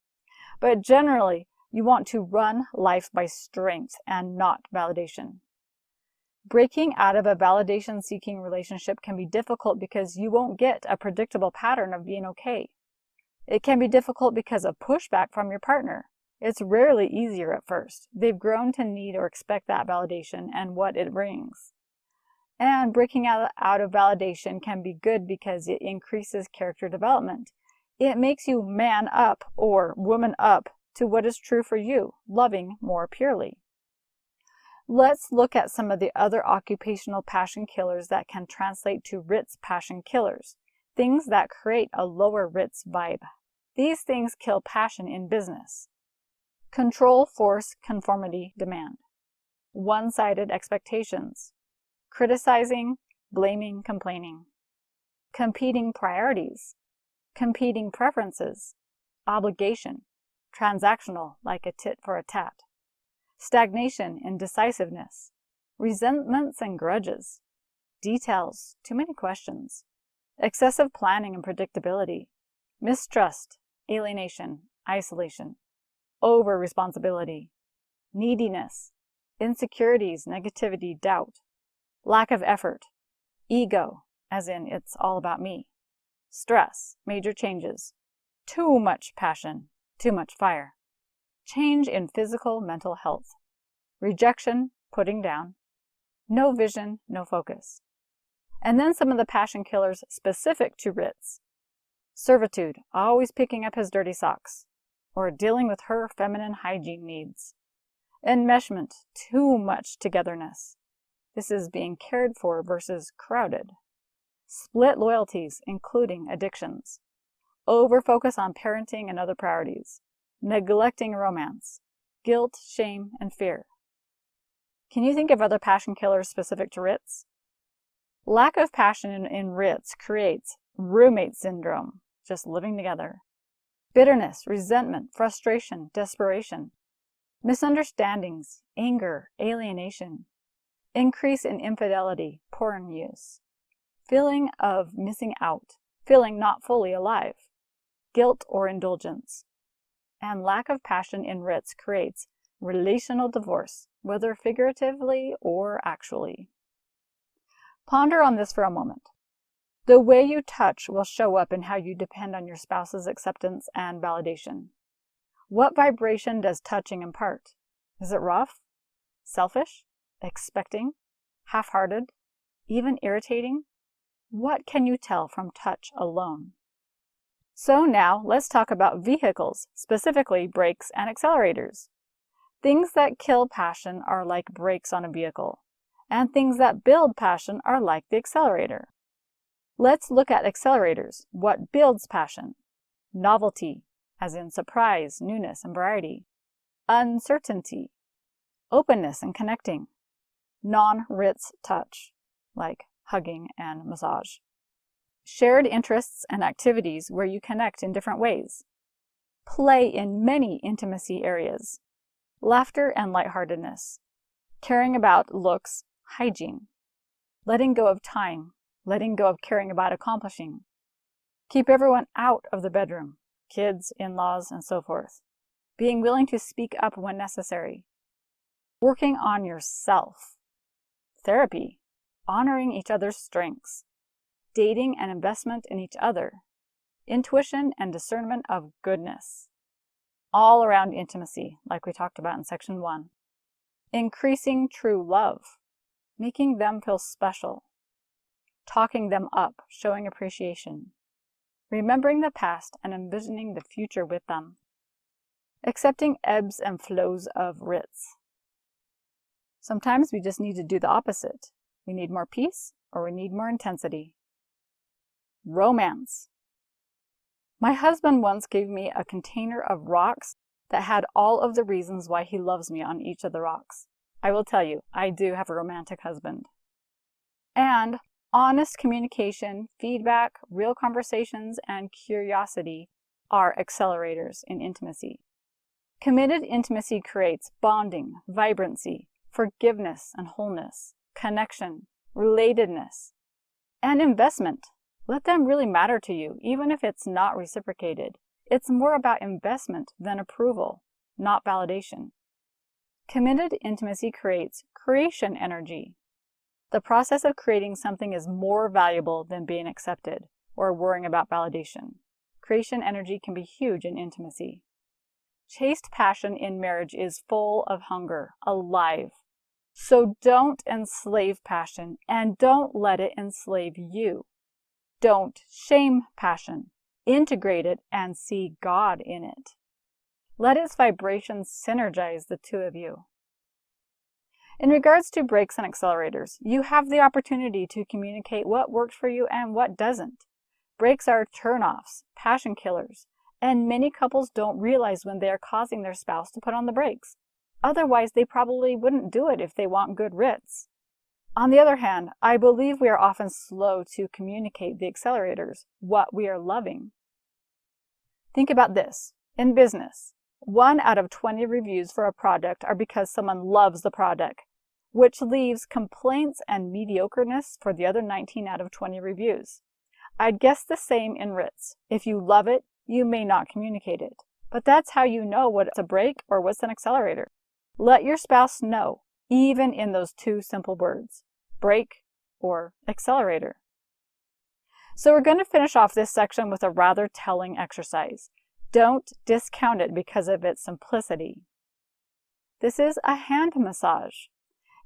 S1: But generally, you want to run life by strength and not validation. Breaking out of a validation-seeking relationship can be difficult because you won't get a predictable pattern of being okay. It can be difficult because of pushback from your partner. It's rarely easier at first. They've grown to need or expect that validation and what it brings. And breaking out of validation can be good because it increases character development. It makes you man up or woman up to what is true for you, loving more purely. Let's look at some of the other occupational passion killers that can translate to Ritz passion killers, things that create a lower Ritz vibe. These things kill passion in business. Control, force, conformity, demand. One-sided expectations. Criticizing, blaming, complaining. Competing priorities. Competing preferences. Obligation. Transactional, like a tit for a tat. Stagnation in decisiveness. Resentments and grudges. Details, too many questions. Excessive planning and predictability. Mistrust, alienation, isolation. Over-responsibility. Neediness. Insecurities, negativity, doubt. Lack of effort. Ego, as in it's all about me. Stress, major changes. Too much passion, too much fire. Change in physical, mental health. Rejection, putting down. No vision, no focus. And then some of the passion killers specific to Ritz. Servitude, always picking up his dirty socks, or dealing with her feminine hygiene needs. Enmeshment, too much togetherness. This is being cared for versus crowded. Split loyalties, including addictions. Over-focus on parenting and other priorities. Neglecting romance. Guilt, shame, and fear. Can you think of other passion killers specific to Ritz? Lack of passion in Ritz creates roommate syndrome, just living together. Bitterness, resentment, frustration, desperation. Misunderstandings, anger, alienation. Increase in infidelity, porn use. Feeling of missing out, feeling not fully alive. Guilt or indulgence. And lack of passion in Ritz creates relational divorce, whether figuratively or actually. Ponder on this for a moment. The way you touch will show up in how you depend on your spouse's acceptance and validation. What vibration does touching impart? Is it rough? Selfish? Expecting? Half-hearted? Even irritating? What can you tell from touch alone? So now let's talk about vehicles, specifically brakes and accelerators. Things that kill passion are like brakes on a vehicle, and things that build passion are like the accelerator. Let's look at accelerators. What builds passion? Novelty, as in surprise, newness, and variety. Uncertainty. Openness and connecting. Non-Ritz touch, like hugging and massage. Shared interests and activities where you connect in different ways. Play in many intimacy areas. Laughter and lightheartedness. Caring about looks, hygiene. Letting go of time. Letting go of caring about accomplishing. Keep everyone out of the bedroom. Kids, in-laws, and so forth. Being willing to speak up when necessary. Working on yourself. Therapy. Honoring each other's strengths. dating and investment in each other, intuition and discernment of goodness, all around intimacy, like we talked about in section 1, increasing true love, making them feel special, talking them up, showing appreciation, remembering the past and envisioning the future with them, accepting ebbs and flows of writs. Sometimes we just need to do the opposite. We need more peace or we need more intensity. Romance. My husband once gave me a container of rocks that had all of the reasons why he loves me on each of the rocks. I will tell you, I do have a romantic husband. And honest communication, feedback, real conversations, and curiosity are accelerators in intimacy. Committed intimacy creates bonding, vibrancy, forgiveness and wholeness, connection, relatedness, and investment. Let them really matter to you, even if it's not reciprocated. It's more about investment than approval, not validation. Committed intimacy creates creation energy. The process of creating something is more valuable than being accepted or worrying about validation. Creation energy can be huge in intimacy. Chaste passion in marriage is full of hunger, alive. So don't enslave passion and don't let it enslave you. Don't shame passion. Integrate it and see God in it. Let its vibrations synergize the two of you. In regards to brakes and accelerators, you have the opportunity to communicate what works for you and what doesn't. Brakes are turn-offs, passion killers, and many couples don't realize when they are causing their spouse to put on the brakes. Otherwise, they probably wouldn't do it if they want good writs. On the other hand, I believe we are often slow to communicate the accelerators, what we are loving. Think about this. In business, 1 out of 20 reviews for a product are because someone loves the product, which leaves complaints and mediocreness for the other 19 out of 20 reviews. I'd guess the same in writs. If you love it, you may not communicate it. But that's how you know what's a brake or what's an accelerator. Let your spouse know, even in those 2 simple words, brake or accelerator. So we're going to finish off this section with a rather telling exercise. Don't discount it because of its simplicity. This is a hand massage.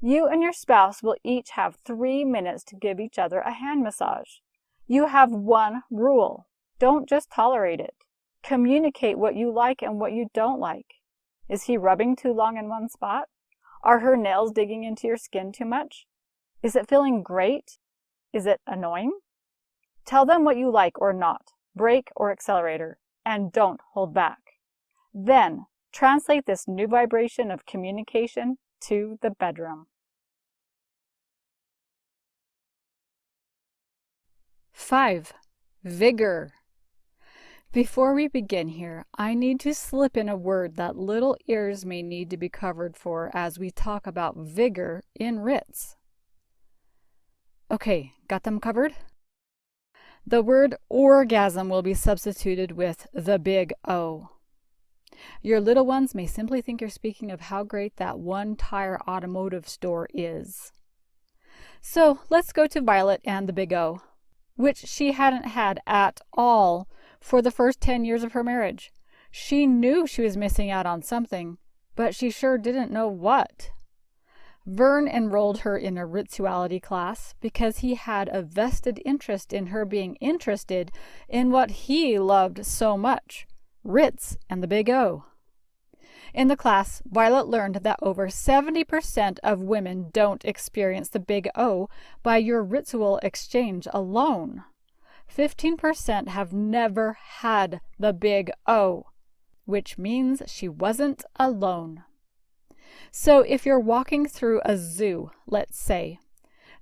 S1: You and your spouse will each have 3 minutes to give each other a hand massage. You have one rule. Don't just tolerate it. Communicate what you like and what you don't like. Is he rubbing too long in one spot? Are her nails digging into your skin too much? Is it feeling great? Is it annoying? Tell them what you like or not, brake or accelerator, and don't hold back. Then, translate this new vibration of communication to the bedroom. 5. Vigor. Before we begin here, I need to slip in a word that little ears may need to be covered for as we talk about vigor in writs. Okay, got them covered? The word orgasm will be substituted with the big O. Your little ones may simply think you're speaking of how great that one-tire automotive store is. So let's go to Violet and the big O, which she hadn't had at all for the first 10 years of her marriage. She knew she was missing out on something, but she sure didn't know what. Vern enrolled her in a ritzuality class because he had a vested interest in her being interested in what he loved so much, Ritz and the big O. In the class, Violet learned that over 70% of women don't experience the big O by your ritzual exchange alone. 15% have never had the big O, which means she wasn't alone. So if you're walking through a zoo, let's say,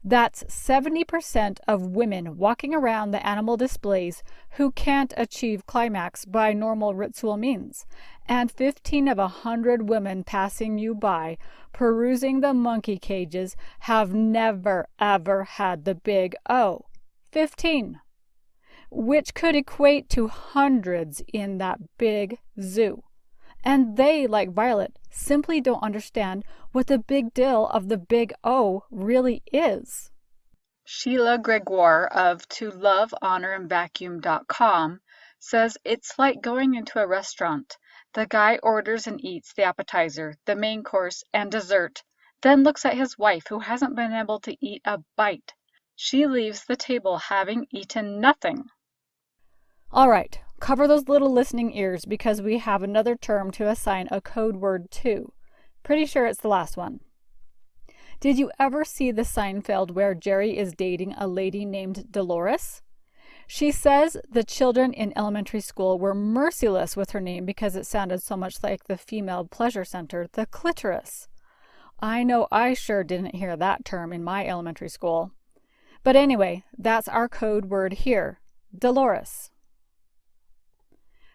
S1: that's 70% of women walking around the animal displays who can't achieve climax by normal ritual means, and 15 of 100 women passing you by, perusing the monkey cages, have never ever had the big O. 15. Which could equate to hundreds in that big zoo. And they, like Violet, simply don't understand what the big deal of the big O really is.
S2: Sheila Gregoire of To Love, Honor, and Vacuum.com says it's like going into a restaurant. The guy orders and eats the appetizer, the main course, and dessert, then looks at his wife who hasn't been able to eat a bite. She leaves the table having eaten nothing.
S1: All right, cover those little listening ears because we have another term to assign a code word to. Pretty sure it's the last one. Did you ever see the Seinfeld where Jerry is dating a lady named Dolores? She says the children in elementary school were merciless with her name because it sounded so much like the female pleasure center, the clitoris. I know I sure didn't hear that term in my elementary school. But anyway, that's our code word here, Dolores.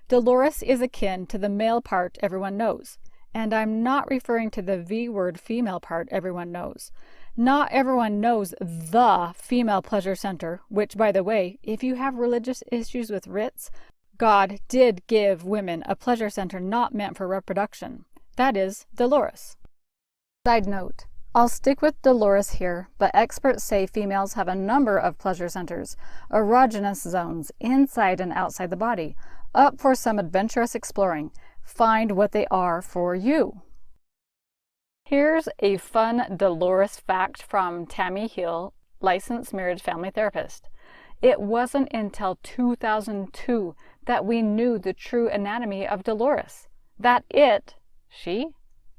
S1: Dolores is akin to the male part everyone knows, and I'm not referring to the V word female part everyone knows. Not everyone knows the female pleasure center, which, by the way, if you have religious issues with Ritz, God did give women a pleasure center not meant for reproduction. That is Dolores. Side note, I'll stick with Dolores here, but experts say females have a number of pleasure centers, erogenous zones, inside and outside the body, up for some adventurous exploring. Find what they are for you. Here's a fun Dolores fact from Tammy Hill, licensed marriage family therapist. It wasn't until 2002 that we knew the true anatomy of Dolores. That she,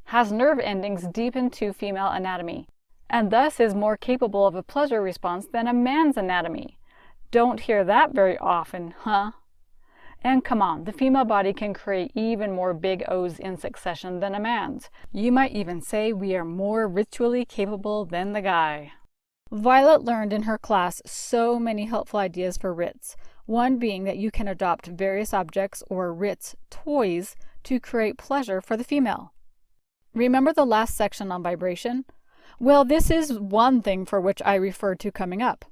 S1: has nerve endings deep into female anatomy, and thus is more capable of a pleasure response than a man's anatomy. Don't hear that very often, huh? And come on, the female body can create even more big O's in succession than a man's. You might even say we are more ritually capable than the guy. Violet learned in her class so many helpful ideas for Ritz, one being that you can adopt various objects or Ritz toys to create pleasure for the female. Remember the last section on vibration? Well, this is one thing for which I referred to coming up.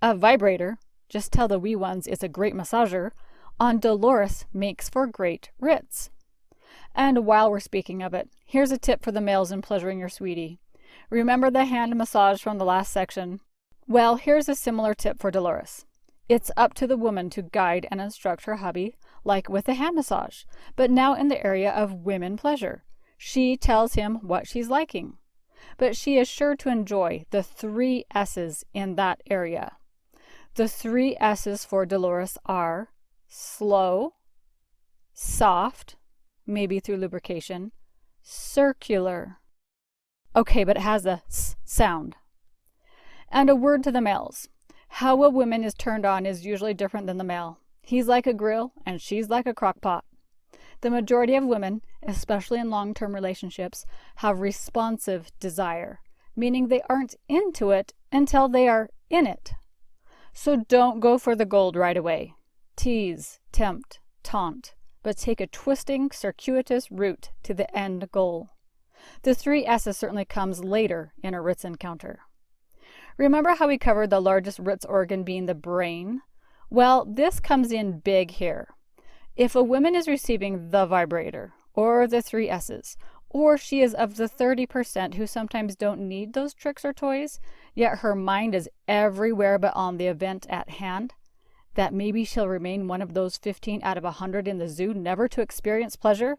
S1: A vibrator, just tell the wee ones it's a great massager, on Dolores makes for great Ritz. And while we're speaking of it, here's a tip for the males in pleasuring your sweetie. Remember the hand massage from the last section? Well, here's a similar tip for Dolores. It's up to the woman to guide and instruct her hubby, like with the hand massage, but now in the area of women pleasure. She tells him what she's liking. But she is sure to enjoy the 3 S's in that area. The 3 S's for Dolores are slow, soft, maybe through lubrication, circular. Okay, but it has a S sound. And a word to the males. How a woman is turned on is usually different than the male. He's like a grill and she's like a crock pot. The majority of women, especially in long-term relationships, have responsive desire, meaning they aren't into it until they are in it. So don't go for the gold right away. Tease, tempt, taunt, but take a twisting, circuitous route to the end goal. The 3 S's certainly comes later in a Ritz encounter. Remember how we covered the largest Ritz organ being the brain? Well, this comes in big here. If a woman is receiving the vibrator, or the 3 S's, or she is of the 30% who sometimes don't need those tricks or toys, yet her mind is everywhere but on the event at hand, that maybe she'll remain one of those 15 out of 100 in the zoo never to experience pleasure,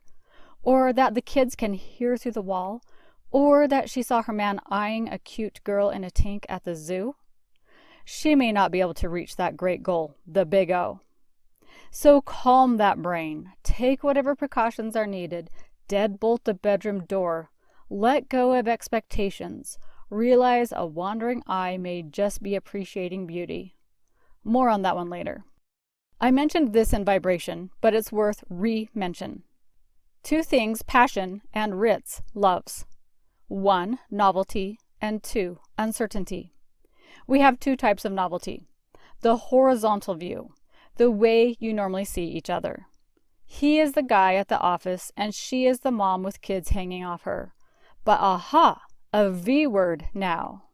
S1: or that the kids can hear through the wall, or that she saw her man eyeing a cute girl in a tank at the zoo. She may not be able to reach that great goal, the big O. So calm that brain, take whatever precautions are needed, deadbolt the bedroom door, let go of expectations, realize a wandering eye may just be appreciating beauty. More on that one later. I mentioned this in vibration, but it's worth re-mention. 2 things passion and Ritz loves. 1, novelty, and 2, uncertainty. We have 2 types of novelty. The horizontal view, the way you normally see each other. He is the guy at the office and she is the mom with kids hanging off her. But aha, a V word now.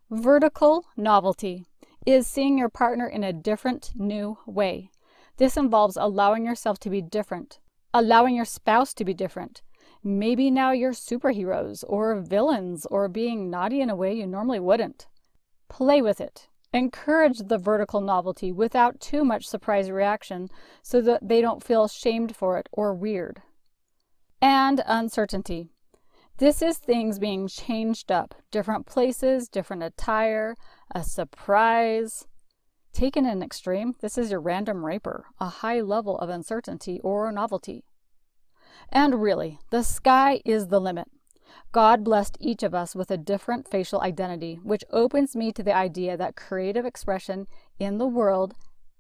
S1: Vertical novelty is seeing your partner in a different, new way. This involves allowing yourself to be different, allowing your spouse to be different. Maybe now you're superheroes or villains or being naughty in a way you normally wouldn't. Play with it. Encourage the vertical novelty without too much surprise reaction so that they don't feel shamed for it or weird. And uncertainty. This is things being changed up, different places, different attire, a surprise. Taken in extreme, this is your random raper, a high level of uncertainty or novelty. And really, the sky is the limit. God blessed each of us with a different facial identity, which opens me to the idea that creative expression in the world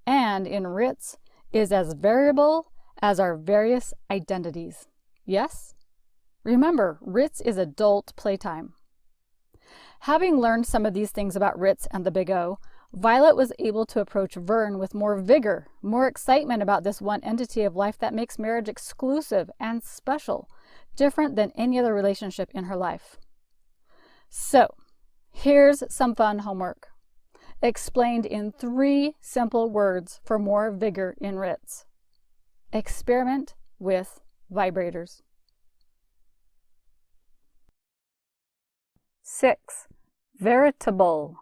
S1: and in Ritz is as variable as our various identities. Yes? Remember, Ritz is adult playtime. Having learned some of these things about Ritz and the Big O, Violet was able to approach Vern with more vigor, more excitement about this one entity of life that makes marriage exclusive and special, different than any other relationship in her life. So, here's some fun homework, explained in 3 simple words for more vigor in Ritz. Experiment with vibrators. 6. Veritable.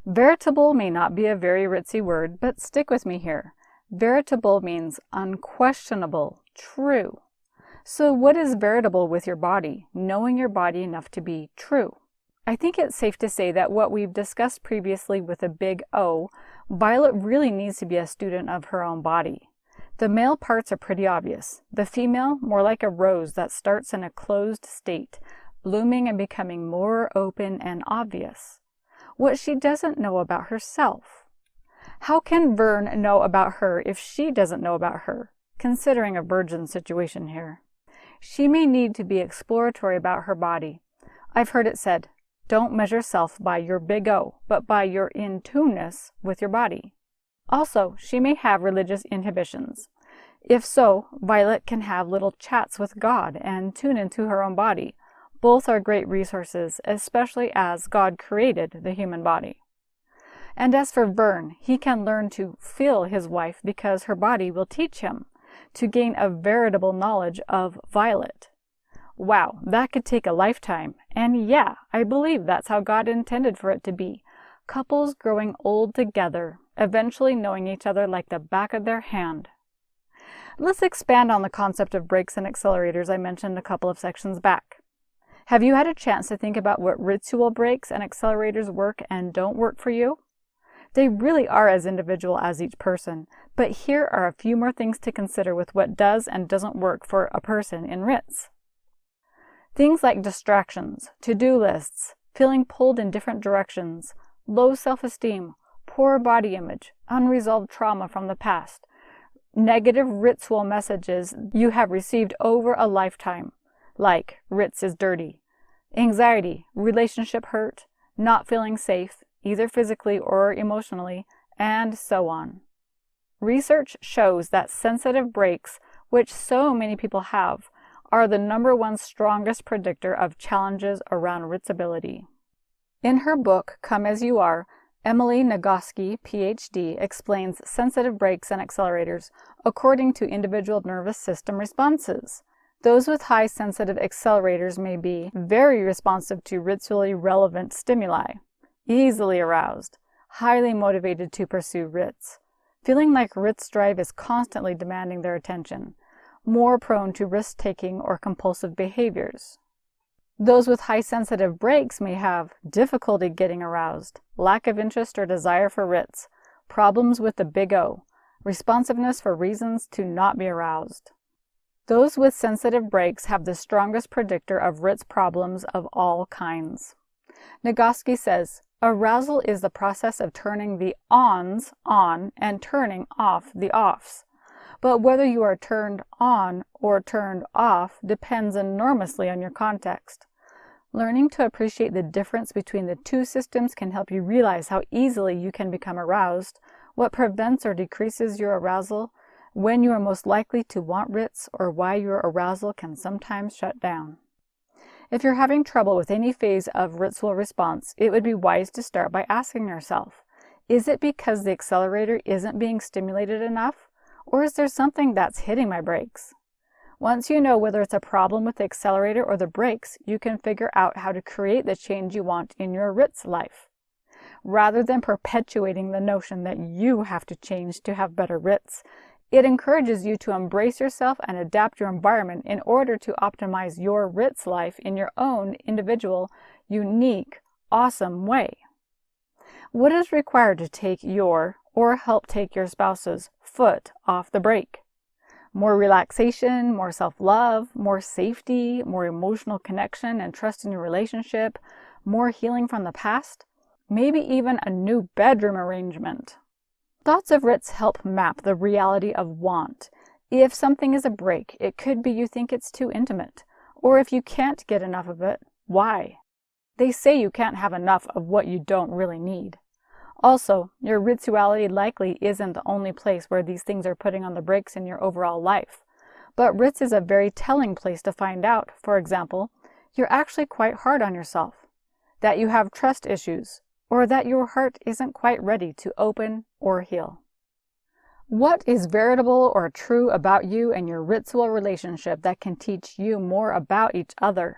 S1: Veritable may not be a very ritzy word, but stick with me here. Veritable means unquestionable, true. So what is veritable with your body? Knowing your body enough to be true. I think it's safe to say that what we've discussed previously with a big O, Violet really needs to be a student of her own body. The male parts are pretty obvious. The female, more like a rose that starts in a closed state, blooming and becoming more open and obvious. What she doesn't know about herself. How can Vern know about her if she doesn't know about her, considering a virgin situation here? She may need to be exploratory about her body. I've heard it said, don't measure self by your big O, but by your in-tuneness with your body. Also, she may have religious inhibitions. If so, Violet can have little chats with God and tune into her own body. Both are great resources, especially as God created the human body. And as for Vern, he can learn to feel his wife because her body will teach him to gain a veritable knowledge of Violet. Wow, that could take a lifetime. And yeah, I believe that's how God intended for it to be. Couples growing old together, eventually knowing each other like the back of their hand. Let's expand on the concept of brakes and accelerators I mentioned a couple of sections back. Have you had a chance to think about what ritzual brakes and accelerators work and don't work for you? They really are as individual as each person, but here are a few more things to consider with what does and doesn't work for a person in Ritz. Things like distractions, to-do lists, feeling pulled in different directions, low self-esteem, poor body image, unresolved trauma from the past, negative ritzual messages you have received over a lifetime, like Ritz is dirty, anxiety, relationship hurt, not feeling safe, either physically or emotionally, and so on. Research shows that sensitive brakes, which so many people have, are the #1 strongest predictor of challenges around Ritzability. In her book, Come As You Are, Emily Nagoski, PhD, explains sensitive brakes and accelerators according to individual nervous system responses. Those with high sensitive accelerators may be very responsive to ritually relevant stimuli, easily aroused, highly motivated to pursue Ritz, feeling like Ritz drive is constantly demanding their attention, more prone to risk-taking or compulsive behaviors. Those with high sensitive brakes may have difficulty getting aroused, lack of interest or desire for Ritz, problems with the big O, responsiveness for reasons to not be aroused. Those with sensitive brakes have the strongest predictor of Ritz problems of all kinds. Nagoski says, arousal is the process of turning the ons on and turning off the offs. But whether you are turned on or turned off depends enormously on your context. Learning to appreciate the difference between the two systems can help you realize how easily you can become aroused, what prevents or decreases your arousal, when you are most likely to want Ritz, or why your arousal can sometimes shut down. If you're having trouble with any phase of ritual response, it would be wise to start by asking yourself, is it because the accelerator isn't being stimulated enough? Or is there something that's hitting my brakes? Once you know whether it's a problem with the accelerator or the brakes, you can figure out how to create the change you want in your Ritz life. Rather than perpetuating the notion that you have to change to have better writs, it encourages you to embrace yourself and adapt your environment in order to optimize your writs life in your own individual, unique, awesome way. What is required to take your, or help take your spouse's, foot off the brake? More relaxation, more self-love, more safety, more emotional connection and trust in your relationship, more healing from the past, maybe even a new bedroom arrangement. Thoughts of writs help map the reality of want. If something is a break, it could be you think it's too intimate, or if you can't get enough of it, why? They say you can't have enough of what you don't really need. Also, your ritzuality likely isn't the only place where these things are putting on the brakes in your overall life. But Ritz is a very telling place to find out, for example, you're actually quite hard on yourself, that you have trust issues, or that your heart isn't quite ready to open or heal. What is veritable or true about you and your ritual relationship that can teach you more about each other?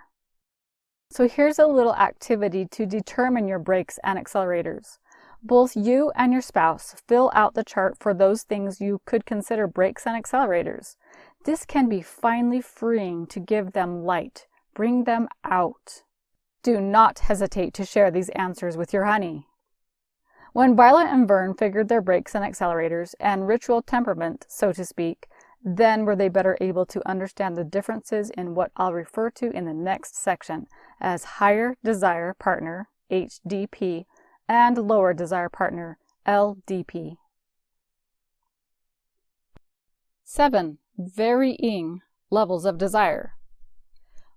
S1: So here's a little activity to determine your brakes and accelerators. Both you and your spouse fill out the chart for those things you could consider brakes and accelerators. This can be finally freeing to give them light. Bring them out. Do not hesitate to share these answers with your honey. When Violet and Vern figured their brakes and accelerators and ritual temperament, so to speak, then were they better able to understand the differences in what I'll refer to in the next section as higher desire partner, HDP, and lower desire partner, LDP. 7. Varying levels of desire.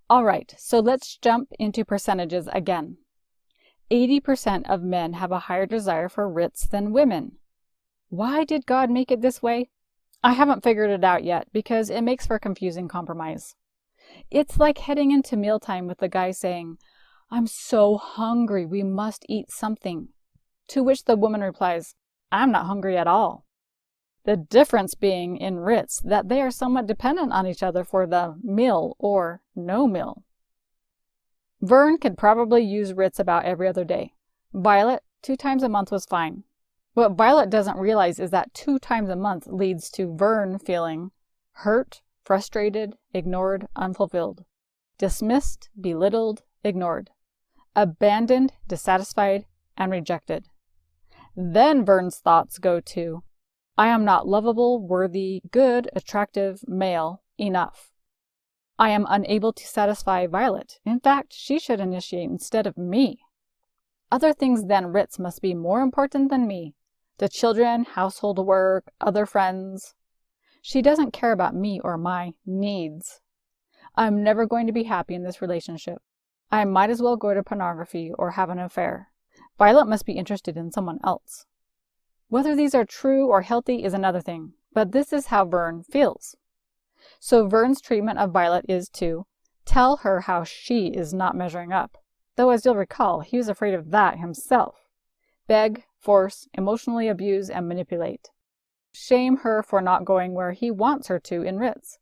S1: Alright, so let's jump into percentages again. 80% of men have a higher desire for writs than women. Why did God make it this way? I haven't figured it out yet because it makes for a confusing compromise. It's like heading into mealtime with the guy saying, "I'm so hungry, we must eat something." To which the woman replies, "I'm not hungry at all." The difference being in writs that they are somewhat dependent on each other for the meal or no meal. Vern could probably use writs about every other day. Violet, 2 times a month was fine. What Violet doesn't realize is that 2 times a month leads to Vern feeling hurt, frustrated, ignored, unfulfilled, dismissed, belittled, ignored, abandoned, dissatisfied, and rejected. Then Vern's thoughts go to, I am not lovable, worthy, good, attractive, male enough. I am unable to satisfy Violet. In fact, she should initiate instead of me. Other things than writs must be more important than me. The children, household work, other friends. She doesn't care about me or my needs. I'm never going to be happy in this relationship. I might as well go to pornography or have an affair. Violet must be interested in someone else. Whether these are true or healthy is another thing, but this is how Vern feels. So Vern's treatment of Violet is to tell her how she is not measuring up, though as you'll recall, he was afraid of that himself. Beg, force, emotionally abuse, and manipulate. Shame her for not going where he wants her to in writs.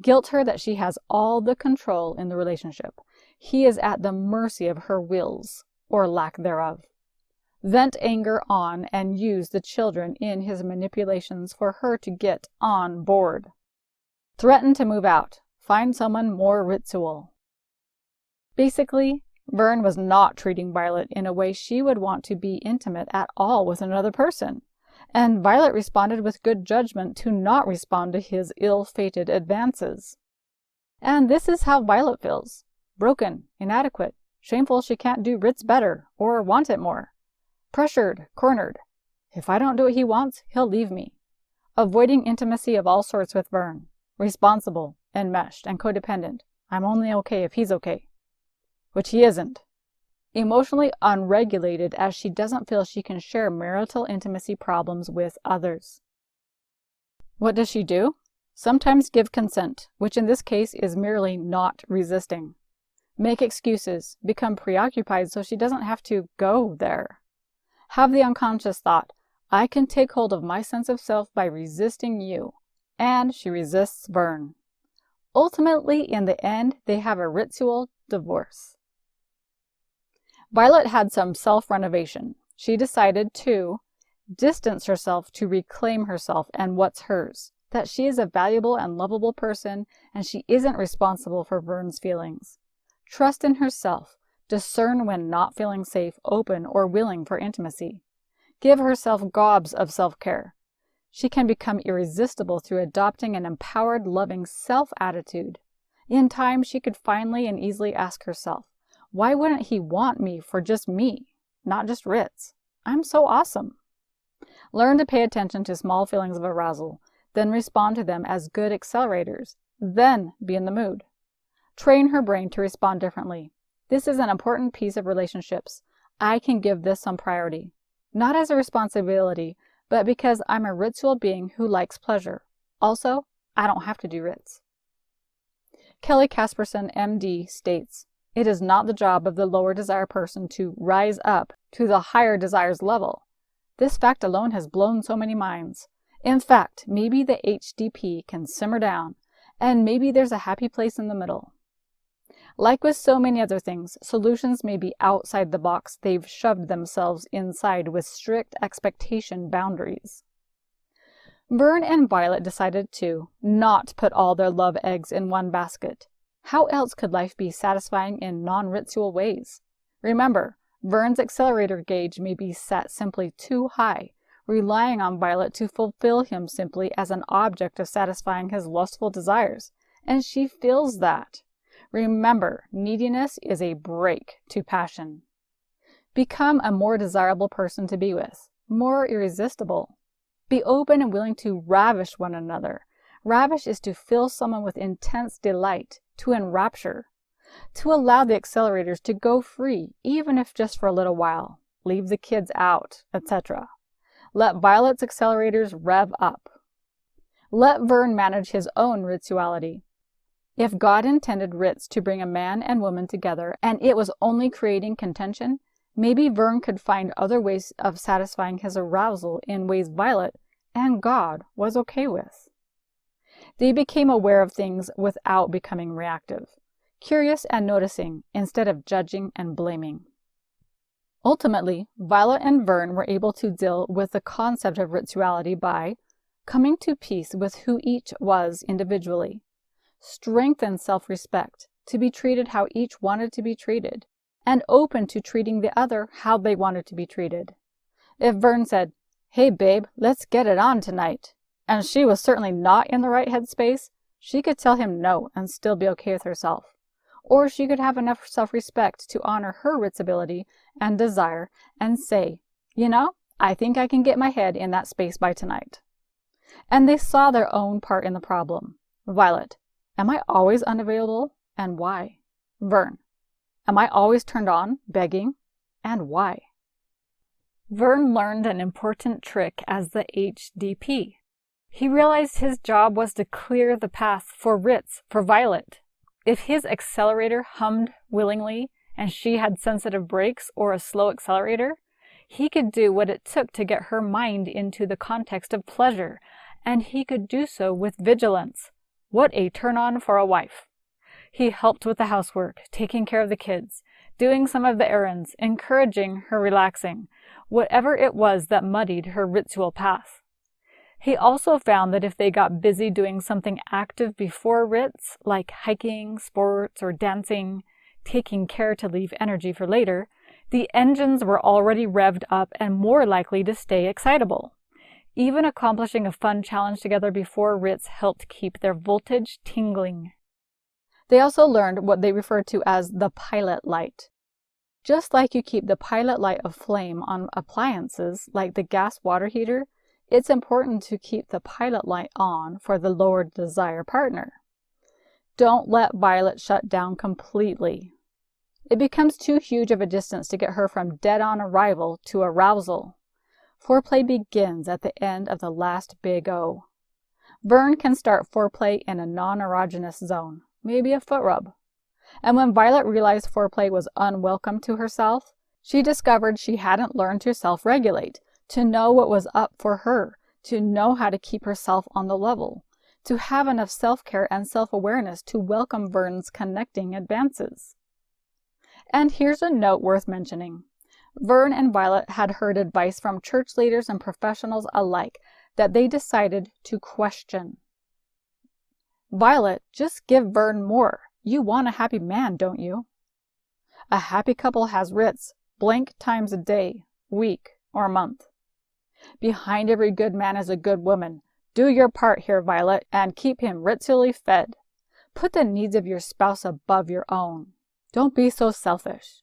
S1: Guilt her that she has all the control in the relationship. He is at the mercy of her wills, or lack thereof. Vent anger on and use the children in his manipulations for her to get on board. Threaten to move out. Find someone more ritzual. Basically, Vern was not treating Violet in a way she would want to be intimate at all with another person, and Violet responded with good judgment to not respond to his ill-fated advances. And this is how Violet feels. Broken, inadequate, shameful she can't do writs better or want it more. Pressured, cornered. If I don't do what he wants, he'll leave me. Avoiding intimacy of all sorts with Vern. Responsible, enmeshed, and codependent. I'm only okay if he's okay. Which he isn't. Emotionally unregulated as she doesn't feel she can share marital intimacy problems with others. What does she do? Sometimes give consent, which in this case is merely not resisting. Make excuses, become preoccupied so she doesn't have to go there. Have the unconscious thought, I can take hold of my sense of self by resisting you. And she resists Vern. Ultimately, in the end, they have a ritual divorce. Violet had some self-renovation. She decided to distance herself to reclaim herself and what's hers, that she is a valuable and lovable person and she isn't responsible for Vern's feelings. Trust in herself, discern when not feeling safe, open, or willing for intimacy. Give herself gobs of self-care. She can become irresistible through adopting an empowered, loving self-attitude. In time, she could finally and easily ask herself, why wouldn't he want me for just me, not just Ritz? I'm so awesome. Learn to pay attention to small feelings of arousal, then respond to them as good accelerators, then be in the mood. Train her brain to respond differently. This is an important piece of relationships. I can give this some priority. Not as a responsibility, but because I'm a ritual being who likes pleasure. Also, I don't have to do Ritz. Kelly Casperson, MD, states, it is not the job of the lower desire person to rise up to the higher desires level. This fact alone has blown so many minds. In fact, maybe the HDP can simmer down, and maybe there's a happy place in the middle. Like with so many other things, solutions may be outside the box they've shoved themselves inside with strict expectation boundaries. Vern and Violet decided to not put all their love eggs in one basket. How else could life be satisfying in non-ritual ways? Remember, Vern's accelerator gauge may be set simply too high, relying on Violet to fulfill him simply as an object of satisfying his lustful desires, and she feels that. Remember, neediness is a brake to passion. Become a more desirable person to be with, more irresistible. Be open and willing to ravish one another. Ravish is to fill someone with intense delight, to enrapture, to allow the accelerators to go free, even if just for a little while. Leave the kids out, etc. Let Violet's accelerators rev up. Let Vern manage his own rituality. If God intended Ritz to bring a man and woman together and it was only creating contention, maybe Vern could find other ways of satisfying his arousal in ways Violet and God was okay with. They became aware of things without becoming reactive, curious and noticing instead of judging and blaming. Ultimately, Violet and Vern were able to deal with the concept of rituality by coming to peace with who each was individually, strengthen self-respect to be treated how each wanted to be treated, and open to treating the other how they wanted to be treated. If Vern said, "Hey babe, let's get it on tonight," and she was certainly not in the right headspace, she could tell him no and still be okay with herself. Or she could have enough self-respect to honor her ritsability and desire and say, you know, I think I can get my head in that space by tonight. And they saw their own part in the problem. Violet, am I always unavailable, and why? Vern, am I always turned on, begging, and why? Vern learned an important trick as the HDP. He realized his job was to clear the path for Ritz, for Violet. If his accelerator hummed willingly and she had sensitive brakes or a slow accelerator, he could do what it took to get her mind into the context of pleasure, and he could do so with vigilance. What a turn-on for a wife. He helped with the housework, taking care of the kids, doing some of the errands, encouraging her relaxing, whatever it was that muddied her ritual path. He also found that if they got busy doing something active before Ritz, like hiking, sports, or dancing, taking care to leave energy for later, the engines were already revved up and more likely to stay excitable. Even accomplishing a fun challenge together before Ritz helped keep their voltage tingling. They also learned what they referred to as the pilot light. Just like you keep the pilot light of flame on appliances like the gas water heater, it's important to keep the pilot light on for the lower desire partner. Don't let Violet shut down completely. It becomes too huge of a distance to get her from dead-on arrival to arousal. Foreplay begins at the end of the last big O. Vern can start foreplay in a non-erogenous zone, maybe a foot rub. And when Violet realized foreplay was unwelcome to herself, she discovered she hadn't learned to self-regulate, to know what was up for her, to know how to keep herself on the level, to have enough self-care and self-awareness to welcome Vern's connecting advances. And here's a note worth mentioning. Vern and Violet had heard advice from church leaders and professionals alike that they decided to question. Violet, just give Vern more. You want a happy man, don't you? A happy couple has Ritz, blank times a day, week, or month. Behind every good man is a good woman. Do your part here, Violet, and keep him ritually fed. Put the needs of your spouse above your own. Don't be so selfish.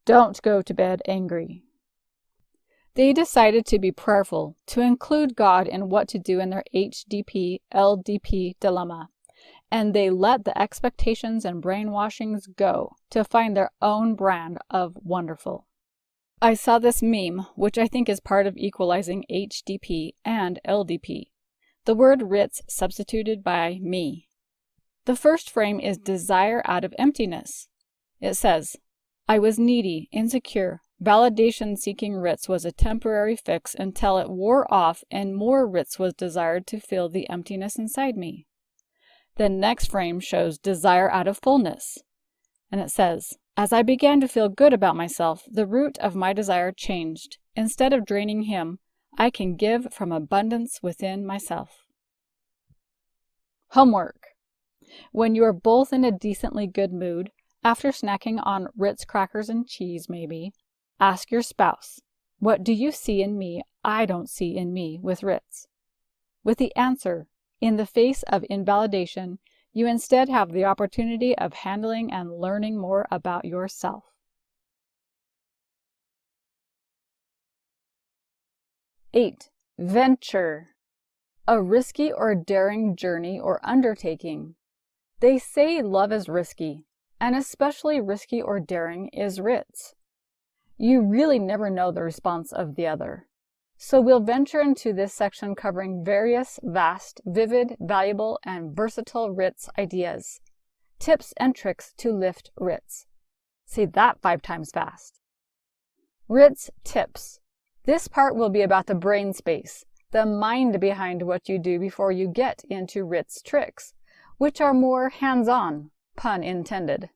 S1: Don't go to bed angry. They decided to be prayerful, to include God in what to do in their HDP-LDP dilemma, and they let the expectations and brainwashings go to find their own brand of wonderful. I saw this meme, which I think is part of equalizing HDP and LDP. The word Ritz substituted by me. The first frame is desire out of emptiness. It says, I was needy, insecure. Validation-seeking Ritz was a temporary fix until it wore off and more Ritz was desired to fill the emptiness inside me. The next frame shows desire out of fullness. And it says, as I began to feel good about myself, the root of my desire changed. Instead of draining him, I can give from abundance within myself. Homework. When you are both in a decently good mood, after snacking on Ritz crackers and cheese maybe, ask your spouse, what do you see in me I don't see in me with Ritz? With the answer, in the face of invalidation, you instead have the opportunity of handling and learning more about yourself. 8. Venture. A risky or daring journey or undertaking. They say love is risky, and especially risky or daring is Ritz. You really never know the response of the other. So we'll venture into this section covering various vast, vivid, valuable, and versatile Ritz ideas. Tips and tricks to lift Ritz. Say that 5 times fast. Ritz tips. This part will be about the brain space, the mind behind what you do before you get into Ritz tricks, which are more hands-on, pun intended.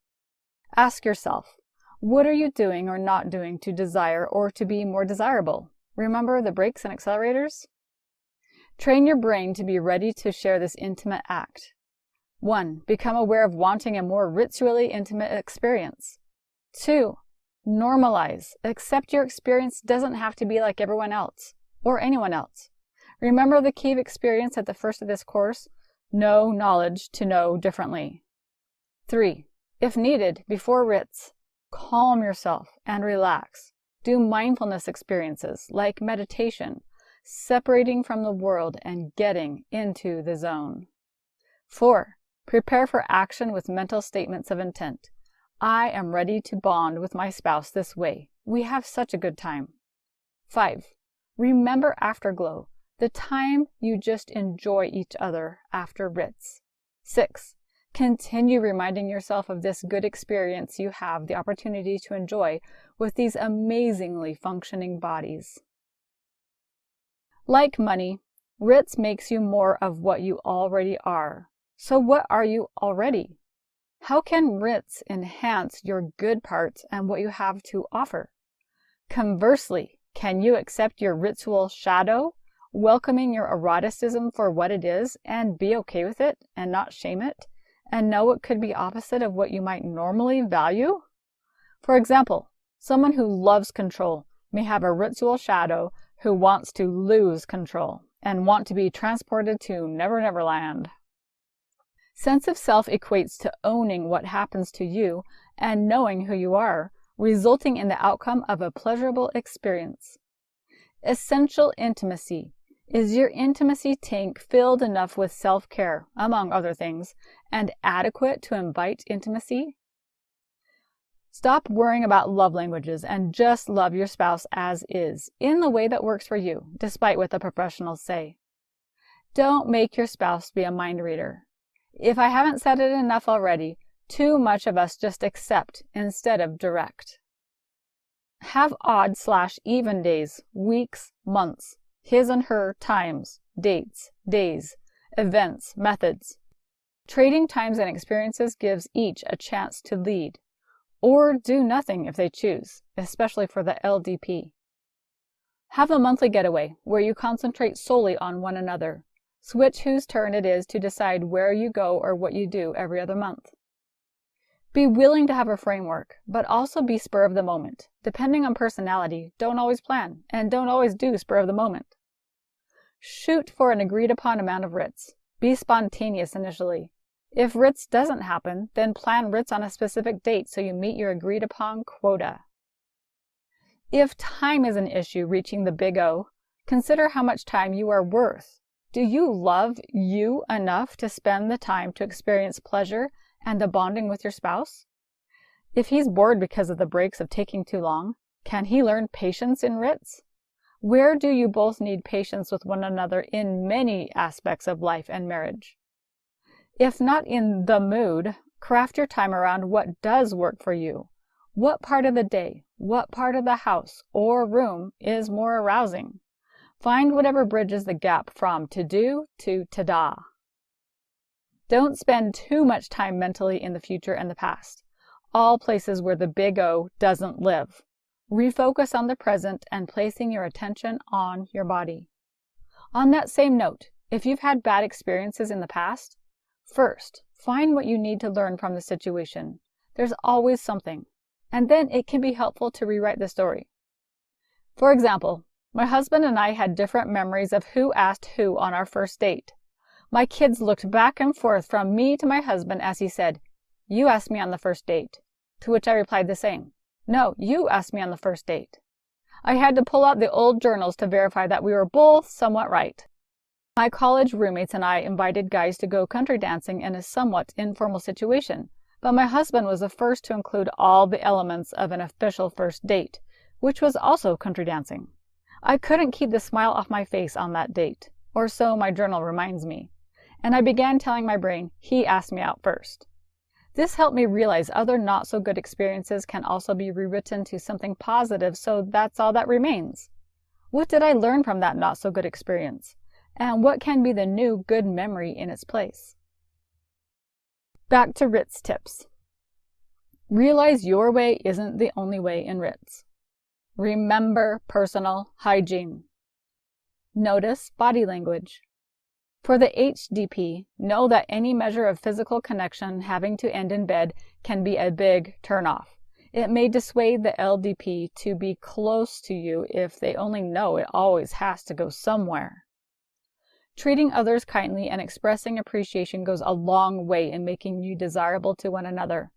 S1: Ask yourself, what are you doing or not doing to desire or to be more desirable? Remember the brakes and accelerators? Train your brain to be ready to share this intimate act. 1. Become aware of wanting a more ritually intimate experience. 2. Normalize. Accept your experience doesn't have to be like everyone else or anyone else. Remember the key experience at the first of this course? Know knowledge to know differently. 3. If needed, before Ritz, calm yourself and relax. Do mindfulness experiences like meditation, separating from the world and getting into the zone. 4. Prepare for action with mental statements of intent. I am ready to bond with my spouse this way. We have such a good time. 5. Remember afterglow, the time you just enjoy each other after Ritz. 6. Continue reminding yourself of this good experience you have the opportunity to enjoy with these amazingly functioning bodies. Like money, Ritz makes you more of what you already are. So what are you already? How can Ritz enhance your good parts and what you have to offer? Conversely, can you accept your ritual shadow, welcoming your eroticism for what it is and be okay with it and not shame it, and know it could be opposite of what you might normally value? For example, someone who loves control may have a ritual shadow who wants to lose control and want to be transported to Never Never Land. Sense of self equates to owning what happens to you and knowing who you are, resulting in the outcome of a pleasurable experience. Essential intimacy. Is your intimacy tank filled enough with self-care, among other things, and adequate to invite intimacy? Stop worrying about love languages and just love your spouse as is, in the way that works for you, despite what the professionals say. Don't make your spouse be a mind reader. If I haven't said it enough already, too much of us just accept instead of direct. Have odd/even days, weeks, months, his and her times, dates, days, events, methods. Trading times and experiences gives each a chance to lead. or do nothing if they choose, especially for the LDP. Have a monthly getaway where you concentrate solely on one another. Switch whose turn it is to decide where you go or what you do every other month. Be willing to have a framework, but also be spur of the moment. Depending on personality, don't always plan, and don't always do spur of the moment. Shoot for an agreed upon amount of Ritz. Be spontaneous initially. If Ritz doesn't happen, then plan Ritz on a specific date so you meet your agreed upon quota. If time is an issue reaching the big O, consider how much time you are worth. Do you love you enough to spend the time to experience pleasure and the bonding with your spouse? If he's bored because of the breaks of taking too long, can he learn patience in Ritz? Where do you both need patience with one another in many aspects of life and marriage? If not in the mood, craft your time around what does work for you. What part of the day, what part of the house or room is more arousing? Find whatever bridges the gap from to-do to ta-da. Don't spend too much time mentally in the future and the past, all places where the big O doesn't live. Refocus on the present and placing your attention on your body. On that same note, if you've had bad experiences in the past, first, find what you need to learn from the situation. There's always something, and then it can be helpful to rewrite the story. For example, my husband and I had different memories of who asked who on our first date. My kids looked back and forth from me to my husband as he said, "You asked me on the first date," to which I replied the same. "No, you asked me on the first date." I had to pull out the old journals to verify that we were both somewhat right. My college roommates and I invited guys to go country dancing in a somewhat informal situation, but my husband was the first to include all the elements of an official first date, which was also country dancing. I couldn't keep the smile off my face on that date, or so my journal reminds me, and I began telling my brain he asked me out first. This helped me realize other not-so-good experiences can also be rewritten to something positive, so that's all that remains. What did I learn from that not-so-good experience? And what can be the new good memory in its place? Back to Ritz tips. Realize your way isn't the only way in Ritz. Remember personal hygiene. Notice body language. For the HDP, know that any measure of physical connection having to end in bed can be a big turnoff. It may dissuade the LDP to be close to you if they only know it always has to go somewhere. Treating others kindly and expressing appreciation goes a long way in making you desirable to one another.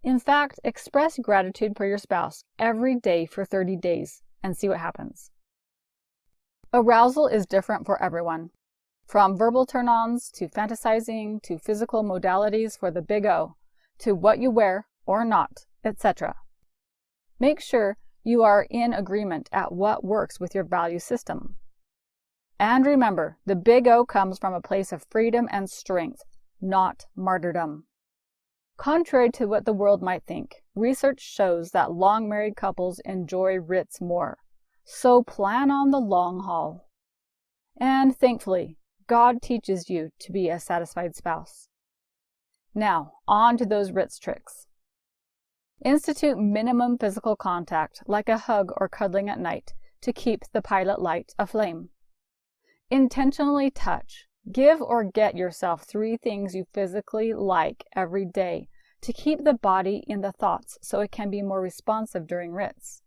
S1: In fact, express gratitude for your spouse every day for 30 days and see what happens. Arousal is different for everyone. From verbal turn-ons to fantasizing to physical modalities for the big O, to what you wear or not, etc. Make sure you are in agreement at what works with your value system. And remember, the big O comes from a place of freedom and strength, not martyrdom. Contrary to what the world might think, research shows that long-married couples enjoy Ritz more. So plan on the long haul. And thankfully, God teaches you to be a satisfied spouse. Now, on to those Ritz tricks. Institute minimum physical contact, like a hug or cuddling at night, to keep the pilot light aflame. Intentionally touch. Give or get yourself 3 things you physically like every day to keep the body in the thoughts so it can be more responsive during Ritz.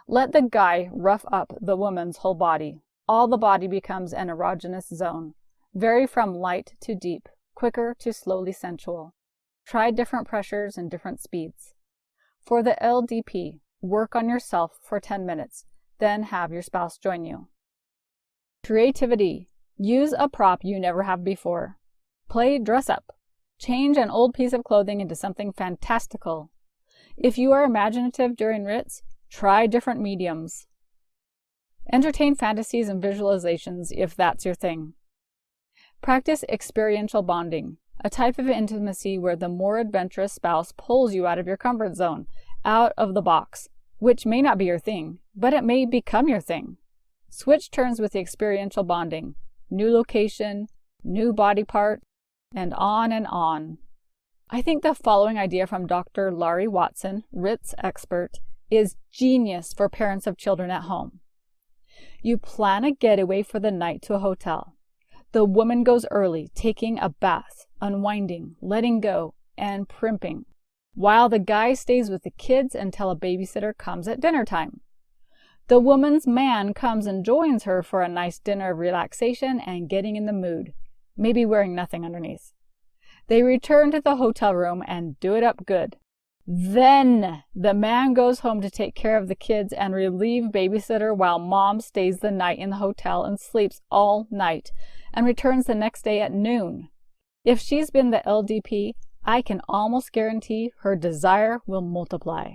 S1: Let the guy rough up the woman's whole body. All the body becomes an erogenous zone. Vary from light to deep, quicker to slowly sensual. Try different pressures and different speeds. For the LDP, work on yourself for 10 minutes, then have your spouse join you. Creativity. Use a prop you never have before. Play dress up. Change an old piece of clothing into something fantastical. If you are imaginative during Ritz, try different mediums. Entertain fantasies and visualizations if that's your thing. Practice experiential bonding, a type of intimacy where the more adventurous spouse pulls you out of your comfort zone, out of the box, which may not be your thing, but it may become your thing. Switch turns with the experiential bonding, new location, new body part, and on and on. I think the following idea from Dr. Laurie Watson, Ritz expert, is genius for parents of children at home. You plan a getaway for the night to a hotel. The woman goes early, taking a bath, unwinding, letting go, and primping, while the guy stays with the kids until a babysitter comes at dinner time. The woman's man comes and joins her for a nice dinner of relaxation and getting in the mood, maybe wearing nothing underneath. They return to the hotel room and do it up good. Then the man goes home to take care of the kids and relieve babysitter while mom stays the night in the hotel and sleeps all night and returns the next day at noon. If she's been the LDP, I can almost guarantee her desire will multiply.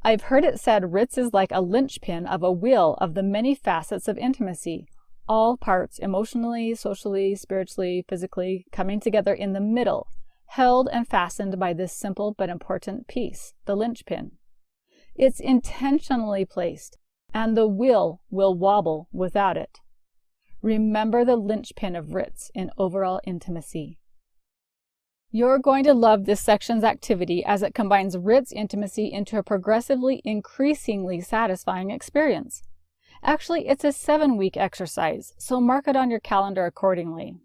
S1: I've heard it said Ritz is like a linchpin of a wheel of the many facets of intimacy, all parts emotionally, socially, spiritually, physically coming together in the middle, held and fastened by this simple but important piece, the linchpin. It's intentionally placed, and the wheel will wobble without it. Remember the linchpin of Ritz in overall intimacy. You're going to love this section's activity as it combines Ritz intimacy into a progressively increasingly satisfying experience. Actually, it's a 7-week exercise, so mark it on your calendar accordingly.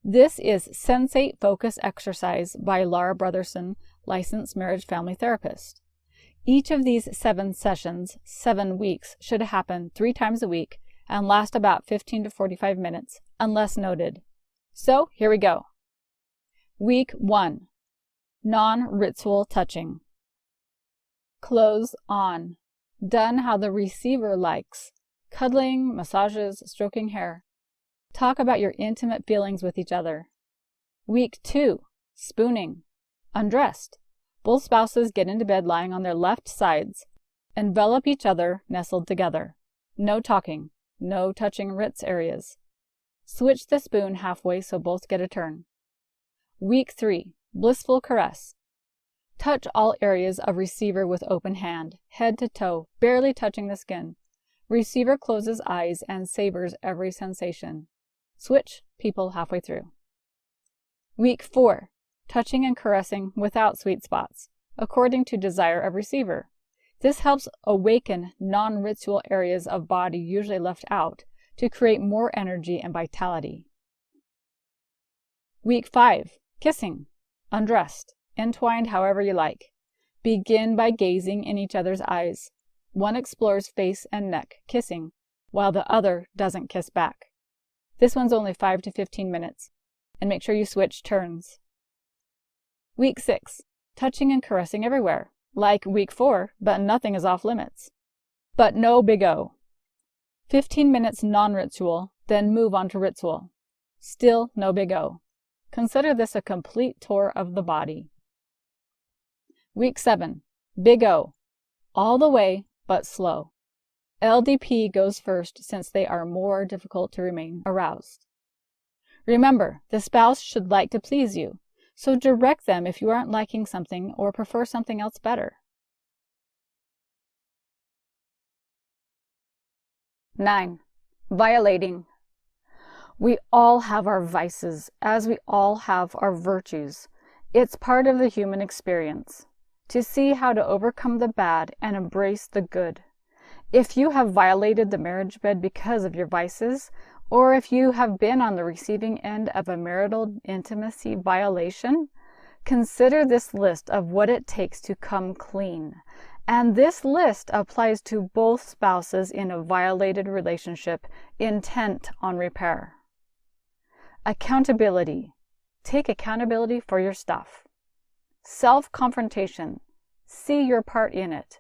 S1: This is Sensate Focus Exercise by Laura Brotherson, licensed marriage family therapist. Each of these 7 sessions, 7 weeks, should happen 3 times a week and last about 15 to 45 minutes, unless noted. So, here we go. Week 1. Non-ritzual touching. Clothes on. Done how the receiver likes. Cuddling, massages, stroking hair. Talk about your intimate feelings with each other. Week 2. Spooning. Undressed. Both spouses get into bed lying on their left sides. Envelop each other, nestled together. No talking. No touching Ritz areas. Switch the spoon halfway so both get a turn. Week 3. Blissful caress. Touch all areas of receiver with open hand, head to toe, barely touching the skin. Receiver closes eyes and savors every sensation. Switch people halfway through. Week 4. Touching and caressing without sweet spots, according to desire of receiver. This helps awaken non-ritual areas of body usually left out to create more energy and vitality. Week 5. Kissing. Undressed. Entwined however you like. Begin by gazing in each other's eyes. One explores face and neck, kissing, while the other doesn't kiss back. This one's only 5 to 15 minutes, and make sure you switch turns. Week 6. Touching and caressing everywhere. Like week 4, but nothing is off limits. But no big O. 15 minutes non-ritual, then move on to ritual. Still no big O. Consider this a complete tour of the body. Week 7. Big O. All the way, but slow. LDP goes first since they are more difficult to remain aroused. Remember, the spouse should like to please you, so direct them if you aren't liking something or prefer something else better. 9. Violating. We all have our vices, as we all have our virtues. It's part of the human experience, to see how to overcome the bad and embrace the good. If you have violated the marriage bed because of your vices, or if you have been on the receiving end of a marital intimacy violation, consider this list of what it takes to come clean. And this list applies to both spouses in a violated relationship intent on repair. Accountability. Take accountability for your stuff. Self-confrontation. See your part in it.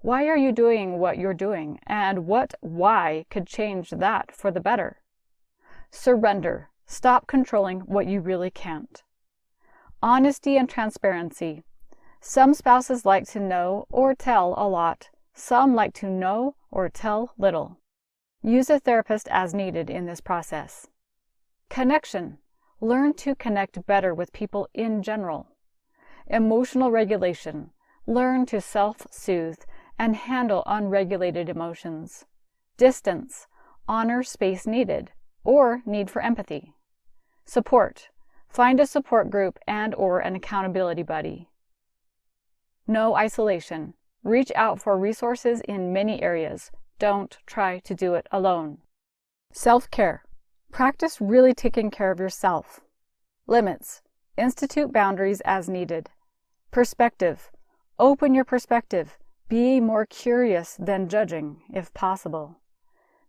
S1: Why are you doing what you're doing, and what why could change that for the better? Surrender. Stop controlling what you really can't. Honesty and transparency. Some spouses like to know or tell a lot. Some like to know or tell little. Use a therapist as needed in this process. Connection. Learn to connect better with people in general. Emotional regulation. Learn to self-soothe and handle unregulated emotions. Distance. Honor space needed or need for empathy. Support. Find a support group and/or an accountability buddy. No isolation. Reach out for resources in many areas. Don't try to do it alone. Self-care. Practice really taking care of yourself. Limits. Institute boundaries as needed. Perspective. Open your perspective. Be more curious than judging, if possible.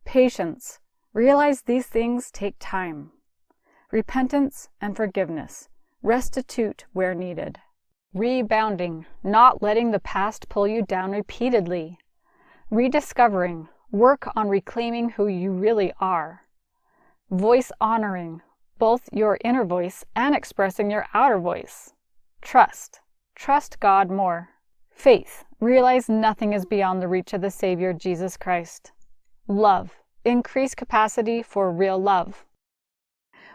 S1: Patience. Realize these things take time. Repentance and forgiveness. Restitute where needed. Rebounding. Not letting the past pull you down repeatedly. Rediscovering. Work on reclaiming who you really are. Voice honoring. Both your inner voice and expressing your outer voice. Trust. Trust God more. Faith. Realize nothing is beyond the reach of the Savior, Jesus Christ. Love. Increase capacity for real love.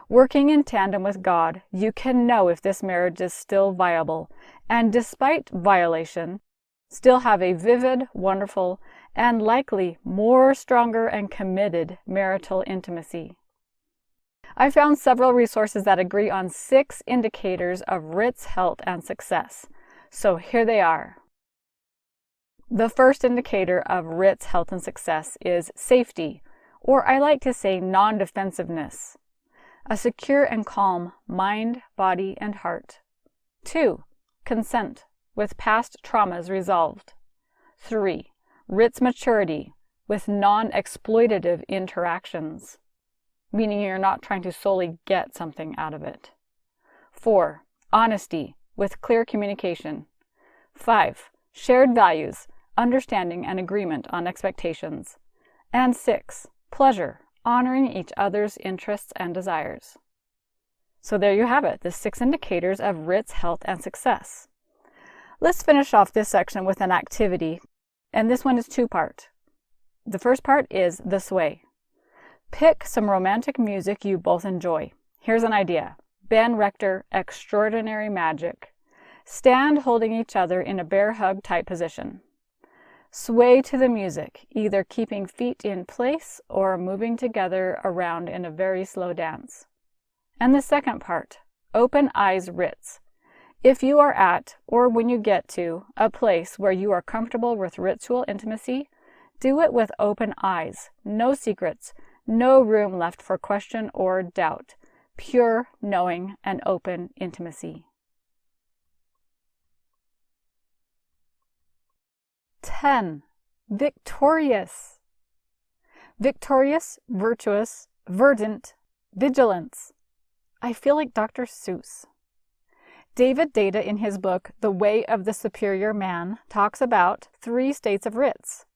S1: Working in tandem with God, you can know if this marriage is still viable, and despite violation, still have a vivid, wonderful, and likely more stronger and committed marital intimacy. I found several resources that agree on 6 indicators of Ritz health and success. So here they are. The first indicator of Ritz health and success is safety, or I like to say non-defensiveness. A secure and calm mind, body, and heart. 2. Consent, with past traumas resolved. 3. Ritz maturity, with non-exploitative interactions, meaning you're not trying to solely get something out of it. 4. Honesty, with clear communication. 5. Shared values, understanding and agreement on expectations. And 6. Pleasure, honoring each other's interests and desires. So there you have it, the 6 indicators of Ritz health and success. Let's finish off this section with an activity, and this one is 2-part. The first part is the sway. Pick some romantic music you both enjoy. Here's an idea. Ben Rector, Extraordinary Magic. Stand holding each other in a bear hug type position. Sway to the music, either keeping feet in place or moving together around in a very slow dance. And the second part, open eyes Ritz. If you are at, or when you get to, a place where you are comfortable with ritual intimacy, do it with open eyes, no secrets, no room left for question or doubt, pure knowing and open intimacy. 10. Victorious. Victorious, virtuous, verdant, vigilance. I feel like Dr. Seuss. David Data in his book, The Way of the Superior Man, talks about 3 states of Ritz.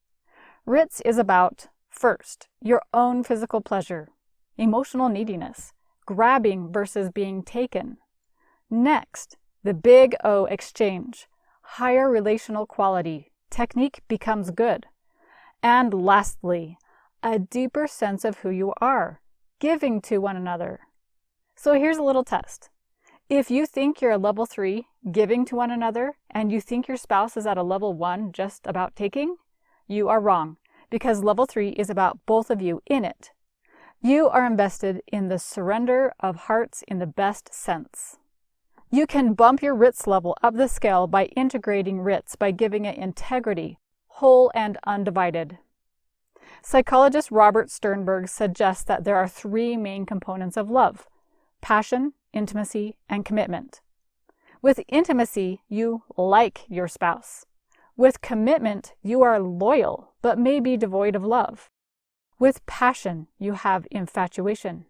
S1: Ritz is about, first, your own physical pleasure, emotional neediness, grabbing versus being taken. Next, the big O exchange, higher relational quality, technique becomes good. And lastly, a deeper sense of who you are, giving to one another. So here's a little test. If you think you're a level 3, giving to one another, and you think your spouse is at a level 1, just about taking, you are wrong, because level 3 is about both of you in it. You are invested in the surrender of hearts in the best sense. You can bump your Ritz level up the scale by integrating Ritz by giving it integrity, whole and undivided. Psychologist Robert Sternberg suggests that there are 3 main components of love: passion, intimacy, and commitment. With intimacy, you like your spouse. With commitment, you are loyal, but may be devoid of love. With passion, you have infatuation.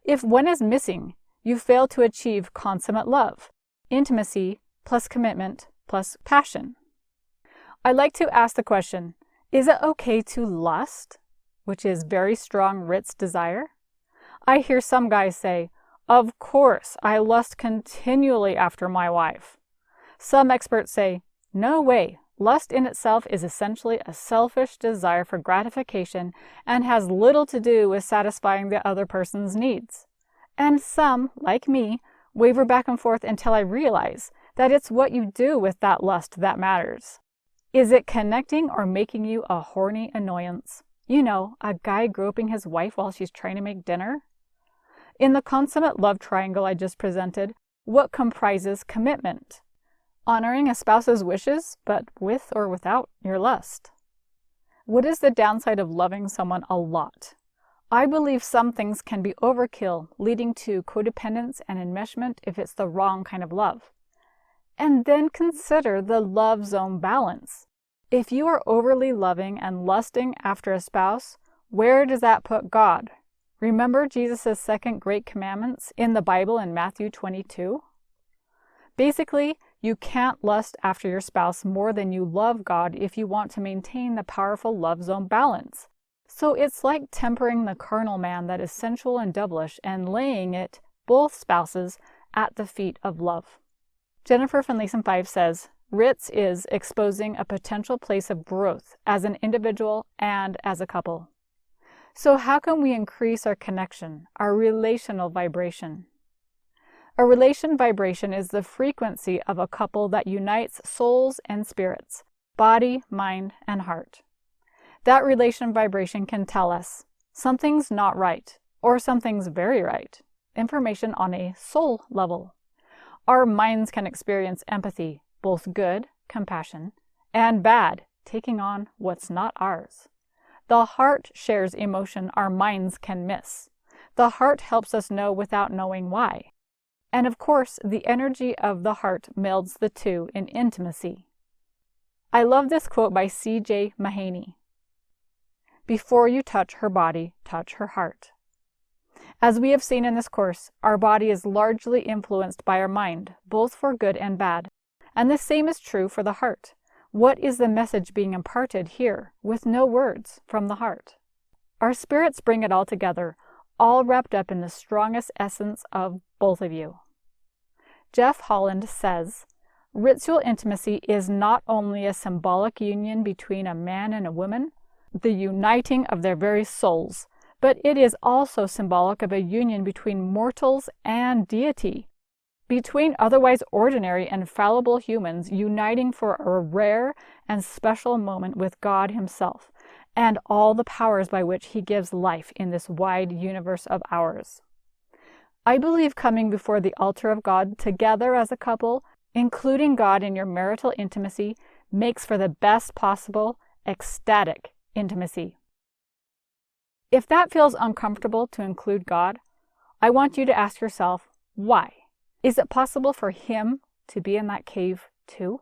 S1: If one is missing, you fail to achieve consummate love, intimacy plus commitment plus passion. I like to ask the question, is it okay to lust, which is very strong Ritz desire? I hear some guys say, of course, I lust continually after my wife. Some experts say, no way, lust in itself is essentially a selfish desire for gratification and has little to do with satisfying the other person's needs. And some, like me, waver back and forth until I realize that it's what you do with that lust that matters. Is it connecting or making you a horny annoyance? You know, a guy groping his wife while she's trying to make dinner? In the consummate love triangle I just presented, what comprises commitment? Honoring a spouse's wishes, but with or without your lust. What is the downside of loving someone a lot? I believe some things can be overkill, leading to codependence and enmeshment if it's the wrong kind of love. And then consider the love zone balance. If you are overly loving and lusting after a spouse, where does that put God? Remember Jesus' second great commandments in the Bible in Matthew 22? Basically, you can't lust after your spouse more than you love God if you want to maintain the powerful love zone balance. So it's like tempering the carnal man that is sensual and devilish and laying it, both spouses, at the feet of love. Jennifer from Lesson 5 says, Ritz is exposing a potential place of growth as an individual and as a couple. So how can we increase our connection, our relational vibration? A relation vibration is the frequency of a couple that unites souls and spirits, body, mind, and heart. That relation vibration can tell us something's not right or something's very right, information on a soul level. Our minds can experience empathy, both good, compassion, and bad, taking on what's not ours. The heart shares emotion our minds can miss. The heart helps us know without knowing why. And of course, the energy of the heart melds the two in intimacy. I love this quote by C.J. Mahaney. Before you touch her body, touch her heart. As we have seen in this course, our body is largely influenced by our mind, both for good and bad. And the same is true for the heart. What is the message being imparted here, with no words, from the heart? Our spirits bring it all together, all wrapped up in the strongest essence of both of you. Jeff Holland says, Ritual intimacy is not only a symbolic union between a man and a woman, the uniting of their very souls, but it is also symbolic of a union between mortals and deity, between otherwise ordinary and fallible humans uniting for a rare and special moment with God Himself and all the powers by which He gives life in this wide universe of ours. I believe coming before the altar of God together as a couple, including God in your marital intimacy, makes for the best possible, ecstatic intimacy. If that feels uncomfortable to include God, I want you to ask yourself, why? Is it possible for Him to be in that cave too?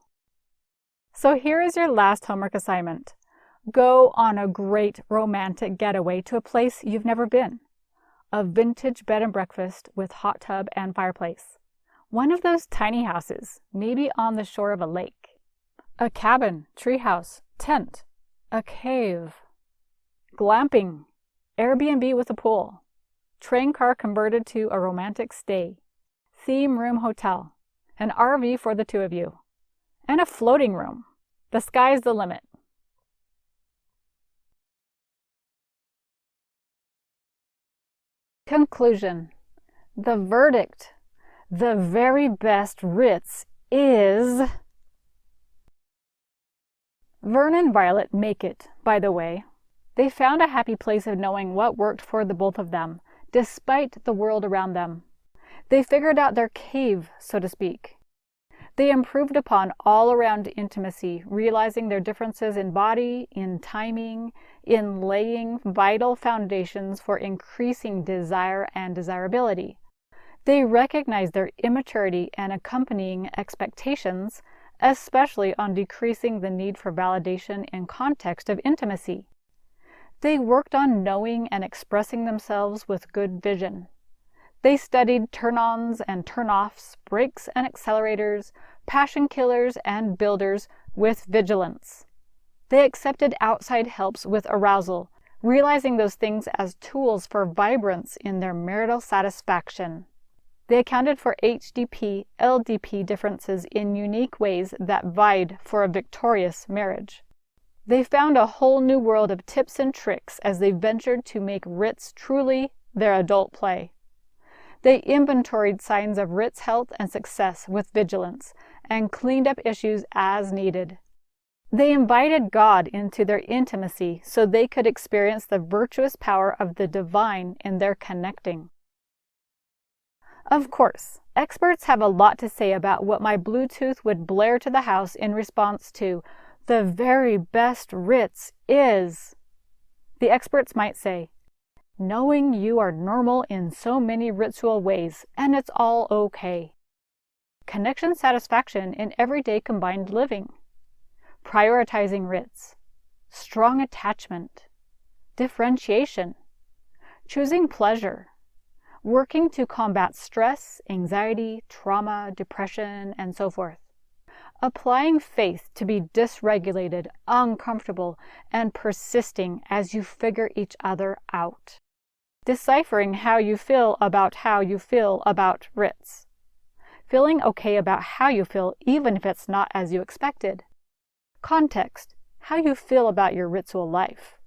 S1: So here is your last homework assignment. Go on a great romantic getaway to a place you've never been. A vintage bed and breakfast with hot tub and fireplace. One of those tiny houses, maybe on the shore of a lake. A cabin, treehouse, tent, a cave. Glamping, Airbnb with a pool. Train car converted to a romantic stay. Theme room hotel. An RV for the two of you. And a floating room. The sky's the limit. Conclusion. The verdict. The very best Ritz is... Vern and Violet make it, by the way. They found a happy place of knowing what worked for the both of them, despite the world around them. They figured out their cave, so to speak. They improved upon all-around intimacy, realizing their differences in body, in timing, in laying vital foundations for increasing desire and desirability. They recognized their immaturity and accompanying expectations, especially on decreasing the need for validation in context of intimacy. They worked on knowing and expressing themselves with good vision. They studied turn-ons and turn-offs, brakes and accelerators, passion killers and builders with vigilance. They accepted outside helps with arousal, realizing those things as tools for vibrance in their marital satisfaction. They accounted for HDP, LDP differences in unique ways that vied for a victorious marriage. They found a whole new world of tips and tricks as they ventured to make Ritz truly their adult play. They inventoried signs of Ritz health and success with vigilance and cleaned up issues as needed. They invited God into their intimacy so they could experience the virtuous power of the divine in their connecting. Of course, experts have a lot to say about what my Bluetooth would blare to the house in response to, "The very best Ritz is." The experts might say, "Knowing you are normal in so many ritual ways, and it's all okay." Connection satisfaction in everyday combined living. Prioritizing Ritz. Strong attachment. Differentiation. Choosing pleasure. Working to combat stress, anxiety, trauma, depression, and so forth. Applying faith to be dysregulated, uncomfortable, and persisting as you figure each other out. Deciphering how you feel about Ritz. Feeling okay about how you feel even if it's not as you expected. Context, how you feel about your ritual life.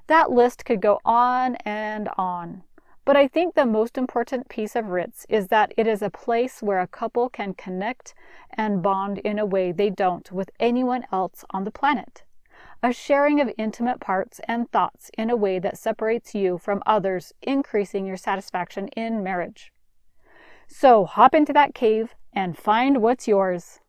S1: That list could go on and on. But I think the most important piece of Ritz is that it is a place where a couple can connect and bond in a way they don't with anyone else on the planet. A sharing of intimate parts and thoughts in a way that separates you from others, increasing your satisfaction in marriage. So hop into that cave and find what's yours.